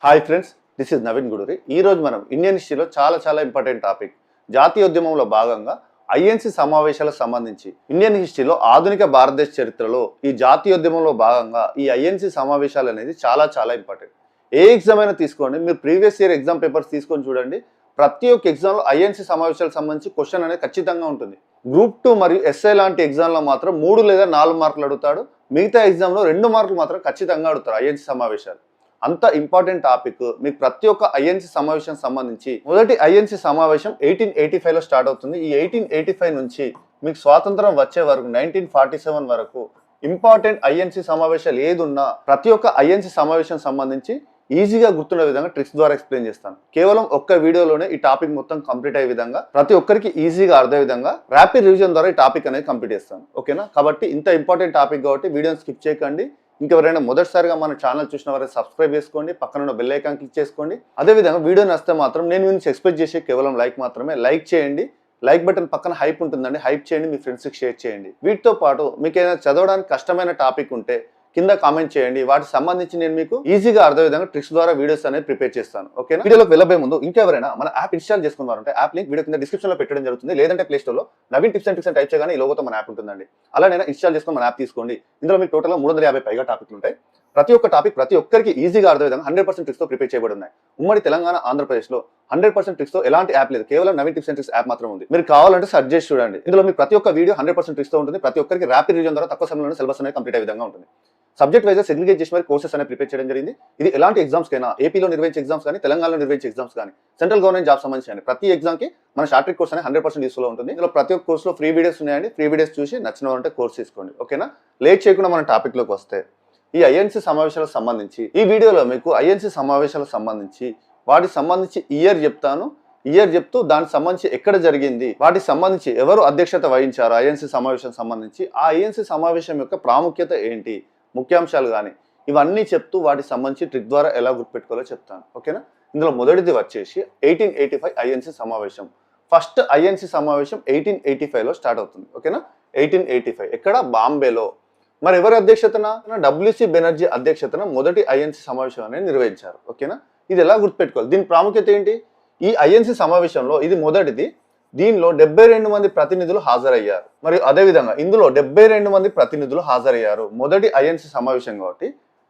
Hi friends, this is Naveen Guduri. ఈ రోజు మనం ఇండియన్ హిస్టరీలో చాలా ఇంపార్టెంట్ టాపిక్ జాతీయోద్యమంలో భాగంగా ఐఎన్సి సమావేశాలకు సంబంధించి ఇండియన్ హిస్టరీలో ఆధునిక భారతదేశ చరిత్రలో ఈ జాతీయోద్యమంలో భాగంగా ఈ ఐఎన్సి సమావేశాలు అనేది చాలా ఇంపార్టెంట్. ఏ ఎగ్జామ్ అయినా తీసుకోండి, మీరు ప్రీవియస్ ఇయర్ ఎగ్జామ్ పేపర్స్ తీసుకొని చూడండి. ప్రతి ఒక్క ఎగ్జామ్లో ఐఎన్సి సమావేశాలకు సంబంధించి క్వశ్చన్ అనేది ఖచ్చితంగా ఉంటుంది. గ్రూప్ 2 మరియు ఎస్ఐ లాంటి ఎగ్జామ్లో మాత్రం 3 లేదా 4 మార్కులు అడుగుతాడు. మిగతా ఎగ్జామ్లో 2 మార్కులు మాత్రం ఖచ్చితంగా అడుగుతారు ఐఎన్సి సమావేశాలు. అంత ఇంపార్టెంట్ టాపిక్. మీకు ప్రతి ఒక్క ఐఎన్సి సమావేశం సంబంధించి మొదటి ఐఎన్సి సమావేశం 1885లో స్టార్ట్ అవుతుంది. ఈ 1885 నుంచి మీకు స్వాతంత్రం వచ్చే వరకు 1947 వరకు ఇంపార్టెంట్ ఐఎన్సి సమావేశాలు ఏదున్నా ప్రతి ఒక్క ఐఎన్సి సమావేశం సంబంధించి ఈజీగా గుర్తుండే విధంగా ట్రిక్స్ ద్వారా ఎక్స్ప్లెయిన్ చేస్తాను. కేవలం ఒక్క వీడియోలోనే ఈ టాపిక్ మొత్తం కంప్లీట్ అయ్యే విధంగా, ప్రతి ఒక్కరికి ఈజీగా అర్థం విధంగా ర్యాపిడ్ రివిజన్ ద్వారా ఈ టాపిక్ అనేది కంప్లీట్ చేస్తాను. ఓకేనా? కాబట్టి ఇంత ఇంపార్టెంట్ టాపిక్ కాబట్టి వీడియోని స్కిప్ చేయకండి. ఇంకెవరైనా మొదటిసారిగా మన ఛానల్ చూసిన వారైతే సబ్స్క్రైబ్ చేసుకోండి, పక్కన ఉన్న బెల్ ఐకాన్ క్లిక్ చేసుకోండి. అదేవిధంగా వీడియో నచ్చితే మాత్రం నేను నుంచి ఎక్స్పెక్ట్ చేసే కేవలం లైక్ మాత్రమే. లైక్ చేయండి, లైక్ బటన్ పక్కన హైప్ ఉంటుందండి, హైప్ చేయండి, మీ ఫ్రెండ్స్కి షేర్ చేయండి. వీటితో పాటు మీకు ఏదైనా చదవడానికి కష్టమైన టాపిక్ ఉంటే కింద కామెంట్ చేయండి. వాటికి సంబంధించి నేను మీకు ఈజీగా అర్థం విధంగా ట్రిక్స్ ద్వారా వీడియోస్ అనేది ప్రిపేర్ చేస్తాను. ఓకేనా? వీడియోలోకి వెళ్ళబోయే ముందు ఇంకెవరైనా మన యాప్ ఇన్స్టాల్ చేసుకున్నారంటే యాప్ లింక్ వీడియో కింద డిస్క్రిప్షన్ లో పెట్టడం జరుగుతుంది. లేదంటే ప్లే స్టోర్ లో నవీన్ టిప్స్ అండ్ టైప్ చేయగానే ఈ లోగోతో మన యాప్ ఉంటుందండి. అలా నేను ఇన్స్టాల్ చేసుకుని మన యాప్ తీసుకోండి. ఇందులో మీకు టోటల్ 350 పైగా టాపిక్లు ఉంటాయి. ప్రతి ఒక్క టాపిక్ ప్రతి ఒక్కరికి ఈజీగా అర్థం విధంగా 100% ట్రిక్స్ తో ప్రిపేర్ చేయబడి ఉన్నాయి. ఉమ్మడి తెలంగాణ ఆంధ్రప్రదేశ్ లో 100% ట్రిక్స్ తో ఎలాంటి యాప్ లేదు, కేవలం Naveen tips and tricks app మాత్రం ఉంది. మీరు కావాలంటే సెర్చ్ చేసి చూడండి. ఇందులో మీకు ప్రతి ఒక్క వీడియో 100% ట్రిక్స్ తో ఉంటుంది. ప్రతి ఒక్కరికి ర్యాపిడ్ రివిజన్ ద్వారా తక్కువ సమయంలో సిలబస్ అనేది కంప్లీట్ అయ్యే విధంగా ఉంటుంది. సబ్జెక్ట్ వైజ్ సెగ్రిగేట్ చేసి మరి కోర్సెస్ అనేది ప్రిపేర్ చేయడం జరిగింది. ఇది ఎలాంటి ఎగ్జామ్స్ కైనా, ఏపీలో నిర్వహించే ఎగ్జామ్స్ కానీ, తెలంగాణలో నిర్వహించే ఎగ్జామ్స్ కానీ, సెంట్రల్ గవర్నమెంట్ జాబ్ సంబంధించి ప్రతి ఎగ్జామ్ కి మన షార్ట్ ట్రిక్ కోర్స్ అనేది 100% యూస్ఫుల్ ఉంటుంది. ఇందులో ప్రతి ఒక్క కోర్సులో ఫ్రీ వీడియోస్ ఉన్నాయండి. ఫ్రీ వీడియోస్ చూసి నచ్చిన వారంటే కోర్స్ తీసుకోండి. ఓకేనా? లేట్ చేయకుండా మన టాపిక్ లోకి వస్తే, ఈ ఐఎన్సి సమావేశాలకు సంబంధించి ఈ వీడియోలో మీకు ఐఎన్సి సమావేశాలకు సంబంధించి వాటికి సంబంధించి ఇయర్ చెప్తాను. ఇయర్ చెప్తూ దానికి సంబంధించి ఎక్కడ జరిగింది, వాటికి సంబంధించి ఎవరు అధ్యక్షత వహించారు ఐఎన్సి సమావేశం సంబంధించి, ఆ ఐఎన్సి సమావేశం యొక్క ప్రాముఖ్యత ఏంటి, ముఖ్యాంశాలు కానీ ఇవన్నీ చెప్తూ వాటికి సంబంధించి ట్రిక్ ద్వారా ఎలా గుర్తుపెట్టుకోవాలో చెప్తాను. ఓకేనా? ఇందులో మొదటిది వచ్చేసి 1885 ఐఎన్సి సమావేశం. ఫస్ట్ ఐఎన్సి సమావేశం 1885లో స్టార్ట్ అవుతుంది. ఓకేనా? 1885 ఎక్కడ? బాంబేలో. మరి ఎవరి అధ్యక్షతన? డబ్ల్యూసి బెనర్జీ అధ్యక్షతన మొదటి ఐఎన్సి సమావేశం అనేది నిర్వహించారు. ఓకేనా? ఇది ఎలా గుర్తుపెట్టుకోవాలి, దీని ప్రాముఖ్యత ఏంటి? ఈ ఐఎన్సి సమావేశంలో ఇది మొదటిది. దీనిలో 72 మంది ప్రతినిధులు హాజరయ్యారు. మరియు అదేవిధంగా ఇందులో 72 మంది ప్రతినిధులు హాజరయ్యారు. మొదటి ఐఎన్సి సమావేశం కాబట్టి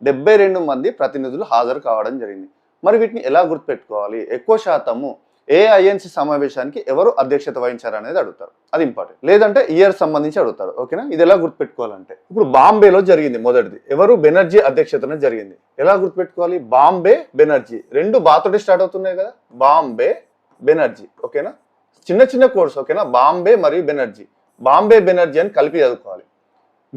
72 మంది ప్రతినిధులు హాజరు కావడం జరిగింది. మరి వీటిని ఎలా గుర్తుపెట్టుకోవాలి? ఎక్కువ శాతము ఏ ఐఎన్సి సమావేశానికి ఎవరు అధ్యక్షత వహించారు అనేది అడుగుతారు. అది ఇంపార్టెంట్. లేదంటే ఇయర్ సంబంధించి అడుగుతారు. ఓకేనా? ఇది ఎలా గుర్తుపెట్టుకోవాలంటే, ఇప్పుడు బాంబేలో జరిగింది మొదటిది. ఎవరు? బెనర్జీ అధ్యక్షతన జరిగింది. ఎలా గుర్తుపెట్టుకోవాలి? బాంబే, బెనర్జీ. 2 బాతోటి స్టార్ట్ అవుతున్నాయి కదా, బాంబే, బెనర్జీ. ఓకేనా? చిన్న కోర్స్. ఓకేనా? బాంబే మరియు బెనర్జీ. బాంబే, బెనర్జీ అని కలిపి చదువుకోవాలి.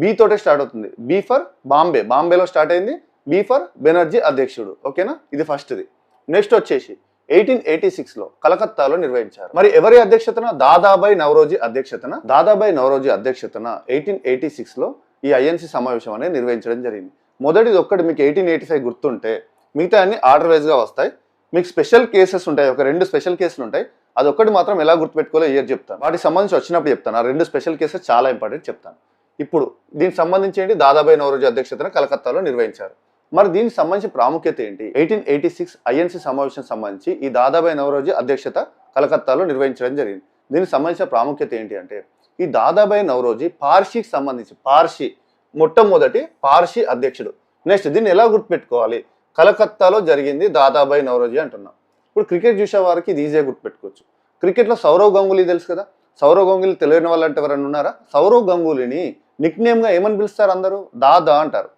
బి తోటే స్టార్ట్ అవుతుంది. బి ఫర్ బాంబే, బాంబేలో స్టార్ట్ అయింది. బి ఫర్ బెనర్జీ అధ్యక్షుడు. ఓకేనా? ఇది ఫస్ట్ది. నెక్స్ట్ వచ్చేసి 1886లో కలకత్తాలో నిర్వహించారు. మరి ఎవరి అధ్యక్షతన? దాదాబాయి నవరోజీ అధ్యక్షతన. దాదాబాయి నవరోజీ అధ్యక్షతన 1886లో ఈ ఐఎన్సి సమావేశం అనేది నిర్వహించడం జరిగింది. మొదటిది ఒక్కటి మీకు 1885 గుర్తుంటే మిగతా అన్ని ఆర్డర్ వైజ్ గా వస్తాయి. మీకు స్పెషల్ కేసెస్ ఉంటాయి, ఒక 2 స్పెషల్ కేసులు ఉంటాయి. అదొక్కటి మాత్రం ఎలా గుర్తుపెట్టుకోవాలో ఇయర్ చెప్తాను. వాటికి సంబంధించి వచ్చినప్పుడు చెప్తాను. ఆ 2 స్పెషల్ కేసెస్ చాలా ఇంపార్టెంట్ చెప్తాను. ఇప్పుడు దీనికి సంబంధించి ఏంటి? దాదాబాయి నవరోజీ అధ్యక్షతన కలకత్తాలో నిర్వహించారు. మరి దీనికి సంబంధించి ప్రాముఖ్యత ఏంటి? 1886 ఐఎన్సి సమావేశం సంబంధించి ఈ దాదాబాయి నవరోజీ అధ్యక్షత కలకత్తాలో నిర్వహించడం జరిగింది. దీనికి సంబంధించిన ప్రాముఖ్యత ఏంటి అంటే, ఈ దాదాబాయి నవరోజీ పార్షీకి సంబంధించి, పార్షీ మొట్టమొదటి పార్షీ అధ్యక్షుడు. నెక్స్ట్ దీన్ని ఎలా గుర్తుపెట్టుకోవాలి? కలకత్తాలో జరిగింది దాదాబాయి నవరోజీ అంటున్నాం. ఇప్పుడు క్రికెట్ చూసే వారికి ఇది ఈజీగా గుర్తుపెట్టుకోవచ్చు. క్రికెట్లో సౌరవ్ గంగూలీ తెలుసు కదా. సౌరవ్ గంగూలీ తెలియని వాళ్ళు అంటే ఎవరైనా ఉన్నారా? సౌరవ్ గంగూలీని నిక్ నేమ్ గా ఏమని పిలుస్తారు? అందరూ దాదా అంటారు.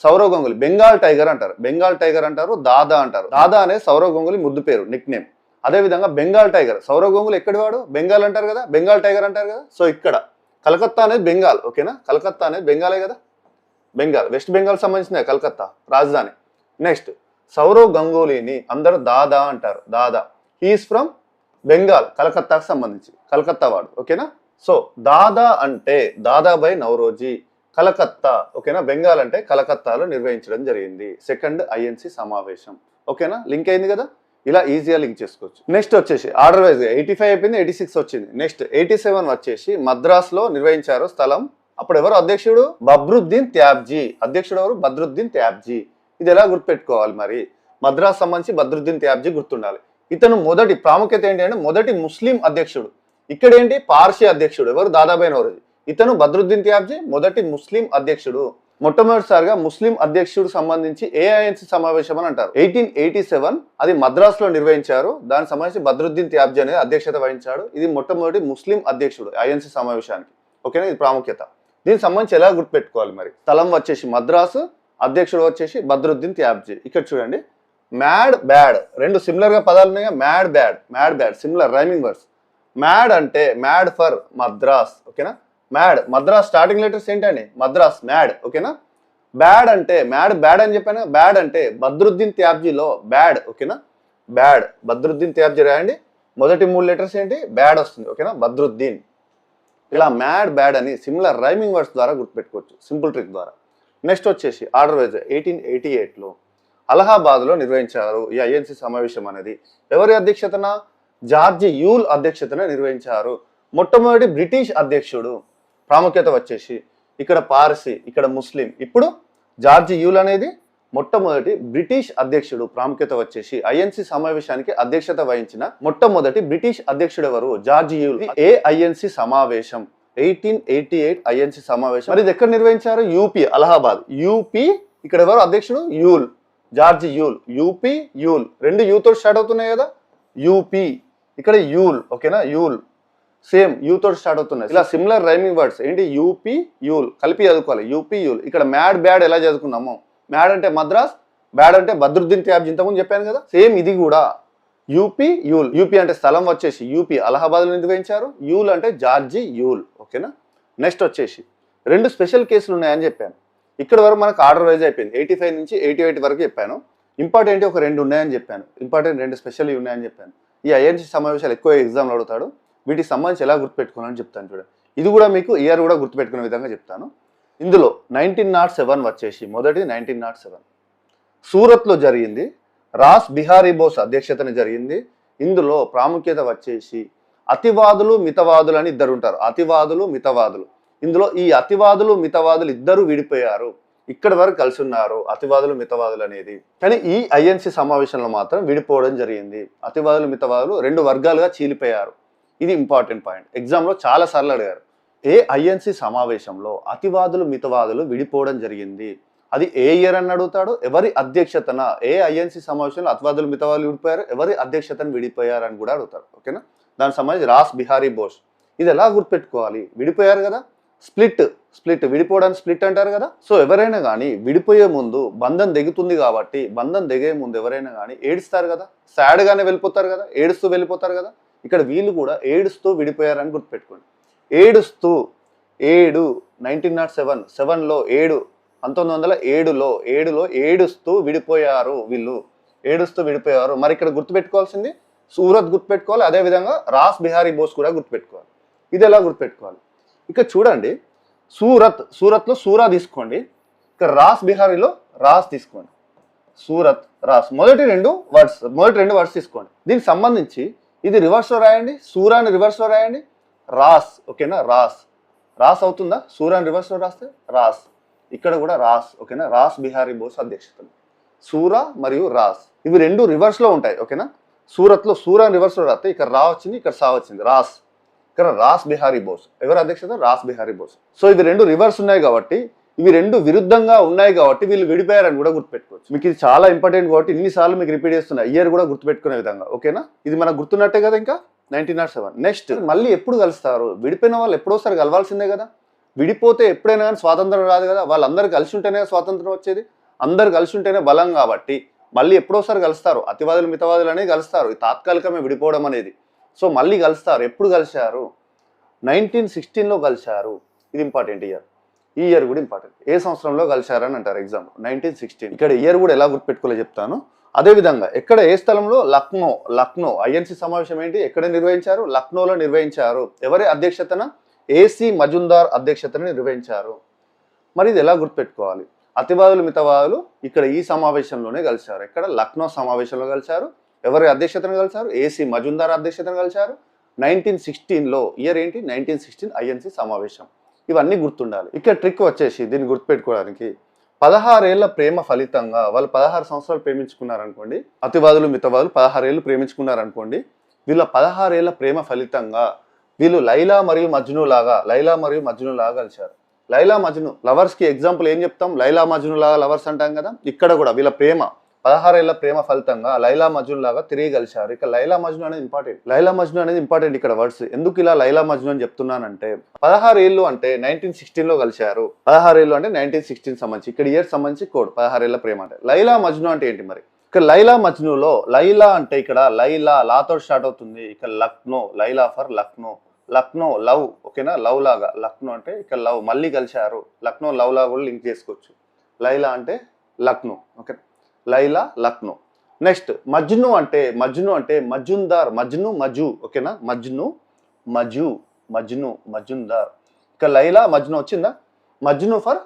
సౌరవ్ గంగూలీ బెంగాల్ టైగర్ అంటారు. బెంగాల్ టైగర్ అంటారు, దాదా అంటారు. దాదా అనేది సౌరవ్ గంగూలీ ముద్దు పేరు, నిక్ నేమ్. అదేవిధంగా బెంగాల్ టైగర్, సౌరవ్ గంగూలీ ఎక్కడి వాడు? బెంగాల్ అంటారు కదా, బెంగాల్ టైగర్ అంటారు కదా. సో ఇక్కడ కలకత్తా అనేది బెంగాల్. ఓకేనా? కలకత్తా అనేది బెంగాలే కదా. బెంగాల్, వెస్ట్ బెంగాల్ సంబంధించిన కలకత్తా రాజధాని. నెక్స్ట్ సౌరవ్ గంగూలీని అందరూ దాదా అంటారు. దాదా, హీఈస్ ఫ్రమ్ బెంగాల్, కలకత్తాకు సంబంధించి, కలకత్తా వాడు. ఓకేనా? సో దాదా అంటే దాదాబాయి నవరోజీ, కలకత్తా. ఓకేనా? బెంగాల్ అంటే కలకత్తాలో నిర్వహించడం జరిగింది సెకండ్ ఐఎన్సి సమావేశం. ఓకేనా? లింక్ అయింది కదా. ఇలా ఈజీగా లింక్ చేసుకోవచ్చు. నెక్స్ట్ వచ్చేసి ఆర్డర్ వైజ్ 85 అయిపోయింది, 86 వచ్చింది. నెక్స్ట్ 87 వచ్చేసి మద్రాసులో నిర్వహించారు స్థలం. అప్పుడు ఎవరు అధ్యక్షుడు? బద్రుద్దీన్ త్యాబ్జీ. అధ్యక్షుడు ఎవరు? బద్రుద్దీన్ త్యాబ్జీ. ఇది ఎలా గుర్తుపెట్టుకోవాలి? మరి మద్రాస్ సంబంధించి బద్రుద్దీన్ త్యాబ్జీ గుర్తుండాలి. ఇతను మొదటి ప్రాముఖ్యత ఏంటి అంటే మొదటి ముస్లిం అధ్యక్షుడు. ఇక్కడ ఏంటి పార్సీ అధ్యక్షుడు ఎవరు? దాదాబాయి నౌరోజీ. ఇతను బద్రుద్దీన్ త్యాబ్జీ మొదటి ముస్లిం అధ్యక్షుడు. మొట్టమొదటిసారిగా ముస్లిం అధ్యక్షుడు సంబంధించి ఏఐఎన్సి సమావేశం అని అంటారు. 1887 అది మద్రాస్ లో నిర్వహించారు. దానికి సంబంధించి బద్రుద్దీన్ త్యాబ్జీ అనేది అధ్యక్షత వహించాడు. ఇది మొట్టమొదటి ముస్లిం అధ్యక్షుడు ఐఎన్సి సమావేశానికి. ఓకేనా, ఇది ప్రాముఖ్యత. దీనికి సంబంధించి ఎలా గుర్తుపెట్టుకోవాలి మరి? స్థలం వచ్చేసి మద్రాసు, అధ్యక్షుడు వచ్చేసి బద్రుద్దీన్ త్యాబ్జీ. ఇక్కడ చూడండి, మ్యాడ్ బ్యాడ్ రెండు సిమిలర్ గా పదాలు ఉన్నాయి. Mad bad similar rhyming words. Mad అంటే మ్యాడ్ ఫర్ మద్రాస్. ఓకేనా, మ్యాడ్ మద్రాస్ స్టార్టింగ్ లెటర్స్ ఏంటండి? మద్రాస్ మ్యాడ్. ఓకేనా, బ్యాడ్ అంటే బ్యాడ్ అని చెప్పాను. బ్యాడ్ అంటే బద్రుద్దీన్ త్యాబ్జీలో బ్యాడ్. ఓకేనా, బ్యాడ్ బద్రుద్దీన్ త్యాబ్జీ రాయండి. మొదటి 3 లెటర్స్ ఏంటి? బ్యాడ్ వస్తుంది. ఓకేనా, బద్రుద్దీన్. ఇలా మ్యాడ్ బ్యాడ్ అని సిమిలర్ రైమింగ్ వర్డ్స్ ద్వారా గుర్తుపెట్టుకోవచ్చు, సింపుల్ ట్రిక్ ద్వారా. నెక్స్ట్ వచ్చేసి ఆర్డర్ వైజ్ 1888లో అలహాబాద్లో నిర్వహించారు ఈ ఐఎన్సి సమావేశం అనేది. ఎవరి అధ్యక్షతన? జార్జి యూల్ అధ్యక్షతన నిర్వహించారు. మొట్టమొదటి బ్రిటిష్ అధ్యక్షుడు. ప్రాముఖ్యత వచ్చేసి ఇక్కడ పార్సీ, ఇక్కడ ముస్లిం. ఇప్పుడు జార్జి యూల్ అనేది మొట్టమొదటి బ్రిటిష్ అధ్యక్షుడు. ప్రాముఖ్యత వచ్చేసి ఐఎన్సి సమావేశానికి అధ్యక్షత వహించిన మొట్టమొదటి బ్రిటిష్ అధ్యక్షుడు ఎవరు? George you'll. ఐఎన్సి సమావేశం 1888 ఐఎన్సి సమావేశం. మరి ఇది ఎక్కడ నిర్వహించారు? యూపీ, అలహాబాద్. యూపీ. ఇక్కడ ఎవరు అధ్యక్షుడు? You'll, George you'll. UP you'll, రెండు యూతో స్టార్ట్ అవుతున్నాయి కదా, యూపీ. ఇక్కడ యూల్. ఓకేనా, యూల్ సేమ్ యూతో స్టార్ట్ అవుతున్నాయి. ఇలా సిమిలర్ రైమింగ్ వర్డ్స్ ఏంటి? యూపీ యూల్ కలిపి చదువుకోవాలి. UP you'll. ఇక్కడ మ్యాడ్ బ్యాడ్ ఎలా చదువుకున్నామో, మ్యాడ్ అంటే మద్రాస్, బ్యాడ్ అంటే బద్రుద్దీన్ త్యాబ్జీ ఇంతకుముందు చెప్పాను కదా, సేమ్ ఇది కూడా యూపీ యూల్. యూపీ అంటే స్థలం వచ్చేసి యూపీ, అలహాబాద్లో నిర్వహించారు. యూల్ అంటే జార్జి యూల్. ఓకేనా, నెక్స్ట్ వచ్చేసి 2 స్పెషల్ కేసులు ఉన్నాయని చెప్పాను. ఇక్కడ వరకు మనకు ఆర్డర్ వైజ్ అయిపోయింది. 85 నుంచి 88 వరకు చెప్పాను. ఇంపార్టెంట్ ఒక 2 ఉన్నాయని చెప్పాను. ఇంపార్టెంట్ 2 స్పెషల్ ఉన్నాయని చెప్పాను. ఈ ఐఎన్సి సమావేశాలు ఎక్కువ ఎగ్జామ్లో అడుగుతాడు. వీటికి సంబంధించి ఎలా గుర్తుపెట్టుకోవాలని చెప్తాను చూడండి. ఇది కూడా మీకు ఇయర్ కూడా గుర్తుపెట్టుకునే విధంగా చెప్తాను. ఇందులో 1907 వచ్చేసి మొదటి 1907 సూరత్లో జరిగింది. రాస్ బిహారీ బోస్ అధ్యక్షతన జరిగింది. ఇందులో ప్రాముఖ్యత వచ్చేసి అతివాదులు మితవాదులు అని ఇద్దరు ఉంటారు. అతివాదులు మితవాదులు. ఇందులో ఈ అతివాదులు మితవాదులు ఇద్దరు విడిపోయారు. ఇక్కడ వరకు కలిసి ఉన్నారు అతివాదులు మితవాదులు అనేది. కానీ ఈ ఐఎన్సి సమావేశంలో మాత్రం విడిపోవడం జరిగింది. అతివాదులు మితవాదులు 2 వర్గాలుగా చీలిపోయారు. ఇది ఇంపార్టెంట్ పాయింట్. ఎగ్జామ్లో చాలా సార్లు అడిగారు. ఏ ఐఎన్సి సమావేశంలో అతివాదులు మితవాదులు విడిపోవడం జరిగింది, అది ఏ ఇయర్ అని అడుగుతాడు. ఎవరి అధ్యక్షతన ఏ ఐఎన్సి సమావేశంలో అతివాదులు మితవాదులు విడిపోయారు, ఎవరి అధ్యక్షతన విడిపోయారు అని కూడా అడుగుతారు. ఓకేనా, దానికి సంబంధించి రాస్ బిహారీ బోస్. ఇది ఎలా గుర్తుపెట్టుకోవాలి? విడిపోయారు కదా, స్ప్లిట్ విడిపోవడానికి స్ప్లిట్ అంటారు కదా. సో ఎవరైనా కానీ విడిపోయే ముందు బంధం తెగుతుంది కాబట్టి, బంధం తెగే ముందు ఎవరైనా కానీ ఏడుస్తారు కదా, సాడ్గానే వెళ్ళిపోతారు కదా, ఏడుస్తూ వెళ్ళిపోతారు కదా. ఇక్కడ వీళ్ళు కూడా ఏడుస్తూ విడిపోయారని గుర్తుపెట్టుకోండి. ఏడుస్తూ 1907లో 1907లో ఏడుస్తూ విడిపోయారు వీళ్ళు. ఏడుస్తూ విడిపోయారు. మరి ఇక్కడ గుర్తుపెట్టుకోవాల్సింది సూరత్ గుర్తుపెట్టుకోవాలి. అదేవిధంగా రాస్ బిహారీ బోస్ కూడా గుర్తుపెట్టుకోవాలి. ఇది ఎలా గుర్తుపెట్టుకోవాలి? ఇక చూడండి, సూరత్లో సూరా తీసుకోండి. ఇక్కడ రాస్ బిహారీలో రాస్ తీసుకోండి. సూరత్, రాస్ మొదటి రెండు వర్డ్స్ తీసుకోండి. దీనికి సంబంధించి ఇది రివర్స్లో రాయండి. సూరాని రివర్స్లో రాయండి. రాస్. ఓకేనా, రాస్ అవుతుందా? సూరాని రివర్స్లో రాస్తే రాస్. ఇక్కడ కూడా రాస్. ఓకేనా, రాస్ బిహారీ బోస్ అధ్యక్షతలు. సూరా మరియు రాస్ ఇవి 2 రివర్స్లో ఉంటాయి. ఓకేనా, సూరత్లో సూరాని రివర్స్లో రాస్తే ఇక్కడ రా వచ్చింది, ఇక్కడ సా వచ్చింది, రాస్. ఇక్కడ రాస్ బిహారీ బోస్. ఎవరు అధ్యక్షత? రాస్ బిహారీ బోస్. సో ఇవి 2 రివర్స్ ఉన్నాయి కాబట్టి, ఇవి 2 విరుద్ధంగా ఉన్నాయి కాబట్టి వీళ్ళు విడిపోయారని కూడా గుర్తుపెట్టుకోవచ్చు. మీకు ఇది చాలా ఇంపార్టెంట్ కాబట్టి ఇన్నిసార్లు మీకు రిపీట్ చేస్తున్నా, ఇయర్ కూడా గుర్తుపెట్టుకునే విధంగా. ఓకేనా, ఇది మనకు గుర్తున్నట్టే కదా. ఇంకా 1907 నెక్స్ట్ మళ్ళీ ఎప్పుడు కలుస్తారు? విడిపోయిన వాళ్ళు ఎప్పుడోసారి కలవాల్సిందే కదా. విడిపోతే ఎప్పుడైనా కానీ స్వాతంత్రం రాదు కదా. వాళ్ళందరూ కలిసి ఉంటేనే స్వాతంత్రం వచ్చేది. అందరు కలిసి ఉంటేనే బలం కాబట్టి మళ్ళీ ఎప్పుడోసారి కలుస్తారు. అతివాదులు మితవాదులు అనేది కలుస్తారు. ఇది తాత్కాలికమే విడిపోవడం అనేది. సో మళ్ళీ కలుస్తారు. ఎప్పుడు కలిశారు? 1916లో కలిశారు. ఇది ఇంపార్టెంట్ ఇయర్. ఈ ఇయర్ కూడా ఇంపార్టెంట్. ఏ సంవత్సరంలో కలిశారని అంటారు ఎగ్జామ్. 1916. ఇక్కడ ఇయర్ కూడా ఎలా గుర్తుపెట్టుకోలే చెప్తాను. అదేవిధంగా ఎక్కడ, ఏ స్థలంలో? లక్నో. ఐఎన్సి సమావేశం ఏంటి, ఎక్కడ నిర్వహించారు? లక్నోలో నిర్వహించారు. ఎవరి అధ్యక్షతన? ఏసీ మజుందార్ అధ్యక్షతన నిర్వహించారు. మరి ఇది ఎలా గుర్తుపెట్టుకోవాలి? అతివాదులు మితవాదులు ఇక్కడ ఈ సమావేశంలోనే కలిశారు. ఇక్కడ లక్నో సమావేశంలో కలిశారు. ఎవరి అధ్యక్షతన కలిశారు? ఏసీ మజుందార్ అధ్యక్షతన కలిశారు. 1916లో ఇయర్ ఏంటి? 1916 ఐఎన్సి సమావేశం. ఇవన్నీ గుర్తుండాలి. ఇక్కడ ట్రిక్ వచ్చేసి దీన్ని గుర్తుపెట్టుకోవడానికి 16 ఏళ్ల ప్రేమ ఫలితంగా వాళ్ళు 16 సంవత్సరాలు ప్రేమించుకున్నారనుకోండి, అతివాదులు మితవాదులు 16 ఏళ్ళు ప్రేమించుకున్నారనుకోండి, వీళ్ళ 16 ఏళ్ల ప్రేమ ఫలితంగా వీళ్ళు లైలా మరియు మజ్ను లాగా కలిశారు. లైలా మజ్ను లవర్స్ కి ఎగ్జాంపుల్ ఏం చెప్తాం? లైలా మజ్ను లాగా లవర్స్ అంటాం కదా. ఇక్కడ కూడా వీళ్ళ ప్రేమ 16 ఏళ్ల ప్రేమ ఫలితంగా లైలా మజ్ను లాగా తిరిగి కలిశారు. ఇక లైలా మజ్ను అనేది ఇంపార్టెంట్ ఇక్కడ వర్డ్స్. ఎందుకు ఇలా లైలా మజ్ను అని చెప్తున్నానంటే 16 ఏళ్ళు అంటే 1916 లో కలిశారు. 16 ఏళ్ళు అంటే 1916 సంబంధించి, ఇక్కడ ఇయర్ సంబంధించి కోడ్ 16 ఏళ్ల ప్రేమ అంటే. లైలా మజ్ను అంటే ఏంటి మరి? ఇక్కడ లైలా మజ్నులో లైలా అంటే ఇక్కడ లైలా లాతో స్టార్ట్ అవుతుంది. ఇక్కడ లక్నో, లైలా ఫర్ లక్నో లవ్, ఓకేనా, లవ్ లాగా. లక్నో అంటే ఇక్కడ లవ్, మళ్ళీ కలిశారు. లక్నో లవ్ లాగా కూడా లింక్ చేసుకోవచ్చు. లైలా అంటే లక్నో, ఓకే, లైలా లక్నో. నెక్స్ట్ మజ్ను అంటే మజుందార్, మజు, ఓకేనా, మజుందార్. ఇక లైలా మజ్ను వచ్చిందా? మజ్ను ఫర్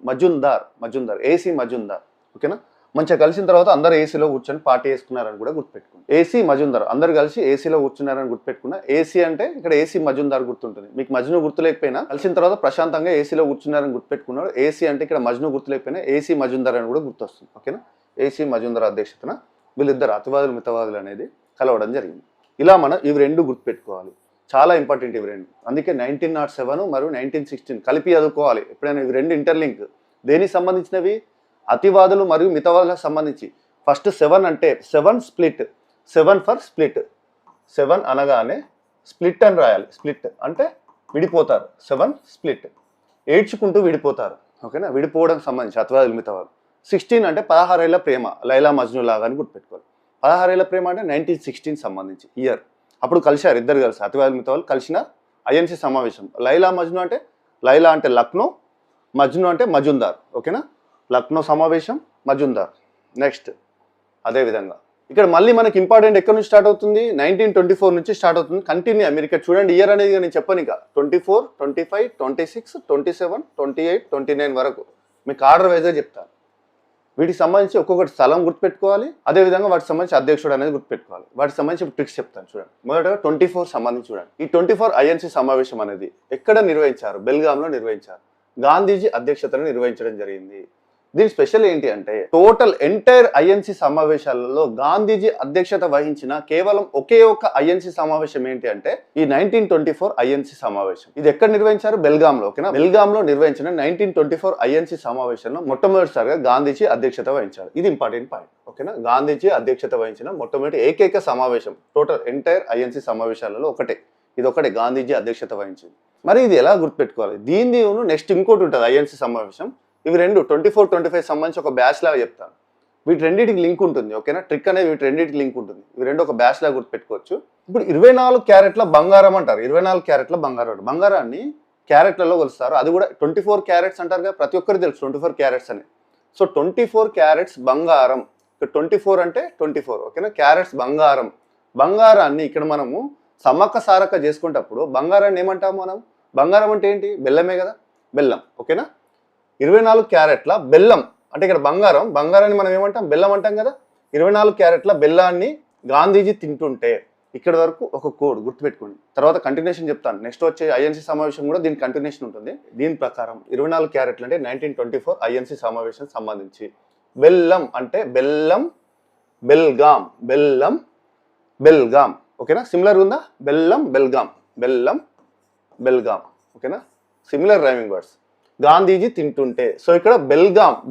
మజుందార్, ఏసీ మజుందార్, ఓకేనా. మంచిగా కలిసిన తర్వాత అందరు ఏసీలో కూర్చొని పార్టీ వేసుకున్నారని కూడా గుర్తుపెట్టుకున్నాం. ఏసీ మజుందార్, అందరు కలిసి ఏసీలో కూర్చున్నారని గుర్తుపెట్టుకున్నా. ఏసీ అంటే ఇక్కడ ఏసీ మజుందార్ గుర్తుంటుంది. మీకు మజ్ను గుర్తులేకపోయినా కలిసిన తర్వాత ప్రశాంతంగా ఏసీలో కూర్చున్నారని గుర్తుపెట్టుకున్నారు. ఏసీ అంటే ఇక్కడ మజ్ను గుర్తులేకపోయినా ఏసీ మజుందార్ అని కూడా గుర్తొస్తుంది, ఓకేనా. ఏసీ మజుందార్ అధ్యక్షతన వీళ్ళిద్దరు అతివాదులు మితవాదులు అనేది కలవడం జరిగింది. ఇలా మనం ఇవి రెండు గుర్తుపెట్టుకోవాలి, చాలా ఇంపార్టెంట్ ఇవి రెండు. అందుకే 1907 మరియు 1916 కలిపి చదువుకోవాలి ఎప్పుడైనా. ఇవి రెండు ఇంటర్లింక్. దేనికి సంబంధించినవి? అతివాదులు మరియు మితవాదులకు సంబంధించి. ఫస్ట్ 7 అంటే 7 స్ప్లిట్, 7 ఫర్ స్ప్లిట్. 7 అనగానే స్ప్లిట్ అని రాయాలి. స్ప్లిట్ అంటే విడిపోతారు. 7 స్ప్లిట్, ఏడ్చుకుంటూ విడిపోతారు, ఓకేనా. విడిపోవడానికి సంబంధించి అతివాదులు మితవాదులు. 16 అంటే 16 ఏళ్ల ప్రేమ, లైలా మజ్ను లాగా అని గుర్తుపెట్టుకోవాలి. 16 ఏళ్ల ప్రేమ అంటే 1916 సంబంధించి ఇయర్. అప్పుడు కలిశారు ఇద్దరు కలిసి, అతివాదులు మితవాదులు కలిసిన ఐఎన్సి సమావేశం. లైలా మజ్ను అంటే లైలా అంటే లక్నో, మజ్ను అంటే మజుందార్, ఓకేనా. లక్నో సమావేశం, మజుందార్. నెక్స్ట్ అదేవిధంగా ఇక్కడ మళ్ళీ మనకి ఇంపార్టెంట్ ఎక్కడి నుంచి స్టార్ట్ అవుతుంది? 1924 నుంచి స్టార్ట్ అవుతుంది. కంటిన్యూ మీరు ఇక్కడ చూడండి, ఇయర్ అనేది నేను చెప్పను ఇక. 24, 25, 26, 27, 28, 29 వరకు మీకు ఆర్డర్ వైజ్గా చెప్తాను. వీటికి సంబంధించి ఒక్కొక్కటి స్థలం గుర్తుపెట్టుకోవాలి, అదేవిధంగా వాటికి సంబంధించి అధ్యక్షుడు అనేది గుర్తుపెట్టుకోవాలి. వాటికి సంబంధించి ట్రిక్స్ చెప్తాను చూడండి. మొదటగా 24 సంబంధించి చూడండి. ఈ 24 ఐఎన్సి సమావేశం అనేది ఎక్కడ నిర్వహించారు? బెల్గాంలో నిర్వహించారు. గాంధీజీ అధ్యక్షతను నిర్వహించడం జరిగింది. దీని స్పెషల్ ఏంటి అంటే టోటల్ ఎంటైర్ ఐఎన్సి సమావేశాలలో గాంధీజీ అధ్యక్షత వహించిన కేవలం ఒకే ఒక్క ఐఎన్సి సమావేశం ఏంటి అంటే ఈ 1924 ఐఎన్సి సమావేశం. ఇది ఎక్కడ నిర్వహించారు? బెల్గాంలో, ఓకేనా. బెల్గాంలో నిర్వహించిన 1924 ఐఎన్సి సమావేశంలో మొట్టమొదటిసారిగా గాంధీజీ అధ్యక్షత వహించారు. ఇది ఇంపార్టెంట్ పాయింట్, ఓకేనా. గాంధీజీ అధ్యక్షత వహించిన మొట్టమొదటి ఏకైక సమావేశం టోటల్ ఎంటైర్ ఐఎన్సి సమావేశాలలో ఒకటే. ఇది ఒకటే గాంధీజీ అధ్యక్షత వహించింది. మరి ఇది ఎలా గుర్తుపెట్టుకోవాలి? దీన్ని నెక్స్ట్ ఇంకోటి ఉంటుంది ఐఎన్సి సమావేశం. ఇవి రెండు 24, 25 సంబంధించి ఒక బ్యాచ్ లాగా చెప్తాను. వీటి రెండింటికి లింక్ ఉంటుంది, ఓకేనా. ట్రిక్ అనేది వీటి రెండింటికి లింక్ ఉంటుంది. ఇవి రెండు ఒక బ్యాచ్ లాగా గుర్తుపెట్టుకోవచ్చు. ఇప్పుడు 24 క్యారెట్ల బంగారం అంటారు. 24 క్యారెట్ల బంగారం, బంగారాన్ని క్యారెట్లలో కొలుస్తారు. అది కూడా 24 క్యారెట్స్ అంటారు కదా, ప్రతి ఒక్కరికి తెలుసు 24 క్యారెట్స్ అని. సో 24 క్యారెట్స్ బంగారం. ఇక్కడ 24 అంటే 24, ఓకేనా. క్యారెట్స్ బంగారం. బంగారాన్ని ఇక్కడ మనము సమ్మక్క సారక్క చేసుకునేటప్పుడు బంగారాన్ని ఏమంటాము మనం? బంగారం అంటే ఏంటి? బెల్లమే కదా, బెల్లం, ఓకేనా. 24 క్యారెట్ల బెల్లం అంటే ఇక్కడ బంగారం, బంగారాన్ని మనం ఏమంటాం? బెల్లం అంటాం కదా. 24 క్యారెట్ల బెల్లాన్ని గాంధీజీ తింటుంటే ఇక్కడ వరకు ఒక కోడ్ గుర్తుపెట్టుకోండి. తర్వాత కంటిన్యూషన్ చెప్తాను. నెక్స్ట్ వచ్చే ఐఎన్సి సమావేశం కూడా దీని కంటిన్యూషన్ ఉంటుంది. దీని ప్రకారం 24 క్యారెట్లు అంటే 1924 ఐఎన్సి సమావేశం సంబంధించి బెల్లం అంటే బెల్లం, బెల్గాం, ఓకేనా. సిమిలర్ ఉందా? బెల్లం, బెల్గాం, ఓకేనా. Similar rhyming words. గాంధీజీ తింటుంటే. సో ఇక్కడ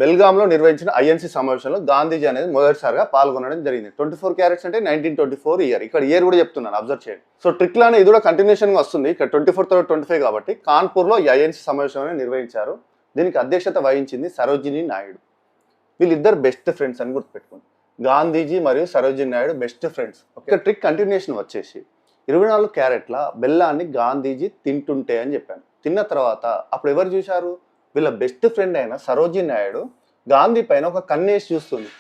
బెల్గాంలో నిర్వహించిన ఐఎన్సి సమావేశంలో గాంధీజీ అనేది మొదటిసారిగా పాల్గొనడం జరిగింది. 24 క్యారెట్స్ అంటే 1924 ఇయర్. ఇక్కడ ఇయర్ కూడా చెప్తున్నాను, అబ్జర్వ్ చేయండి. సో ట్రిక్ లానే ఇది కూడా కంటిన్యూషన్ గా వస్తుంది. ఇక్కడ 24 తర్వాత 25 కాబట్టి కాన్పూర్లో ఈ ఐఎన్సి సమావేశం నిర్వహించారు. దీనికి అధ్యక్షత వహించింది సరోజినీ నాయుడు. వీళ్ళిద్దరు బెస్ట్ ఫ్రెండ్స్ అని గుర్తుపెట్టుకోండి. గాంధీజీ మరియు సరోజినీ నాయుడు బెస్ట్ ఫ్రెండ్స్. ఒక ట్రిక్ కంటిన్యూషన్ వచ్చేసి 24 క్యారెట్ల బెల్లాన్ని గాంధీజీ తింటుంటే అని చెప్పాను. తిన్న తర్వాత అప్పుడు ఎవరు చూశారు? వీళ్ళ బెస్ట్ ఫ్రెండ్ అయిన సరోజినీ నాయుడు గాంధీ పైన ఒక కన్నేసి చూస్తుంది.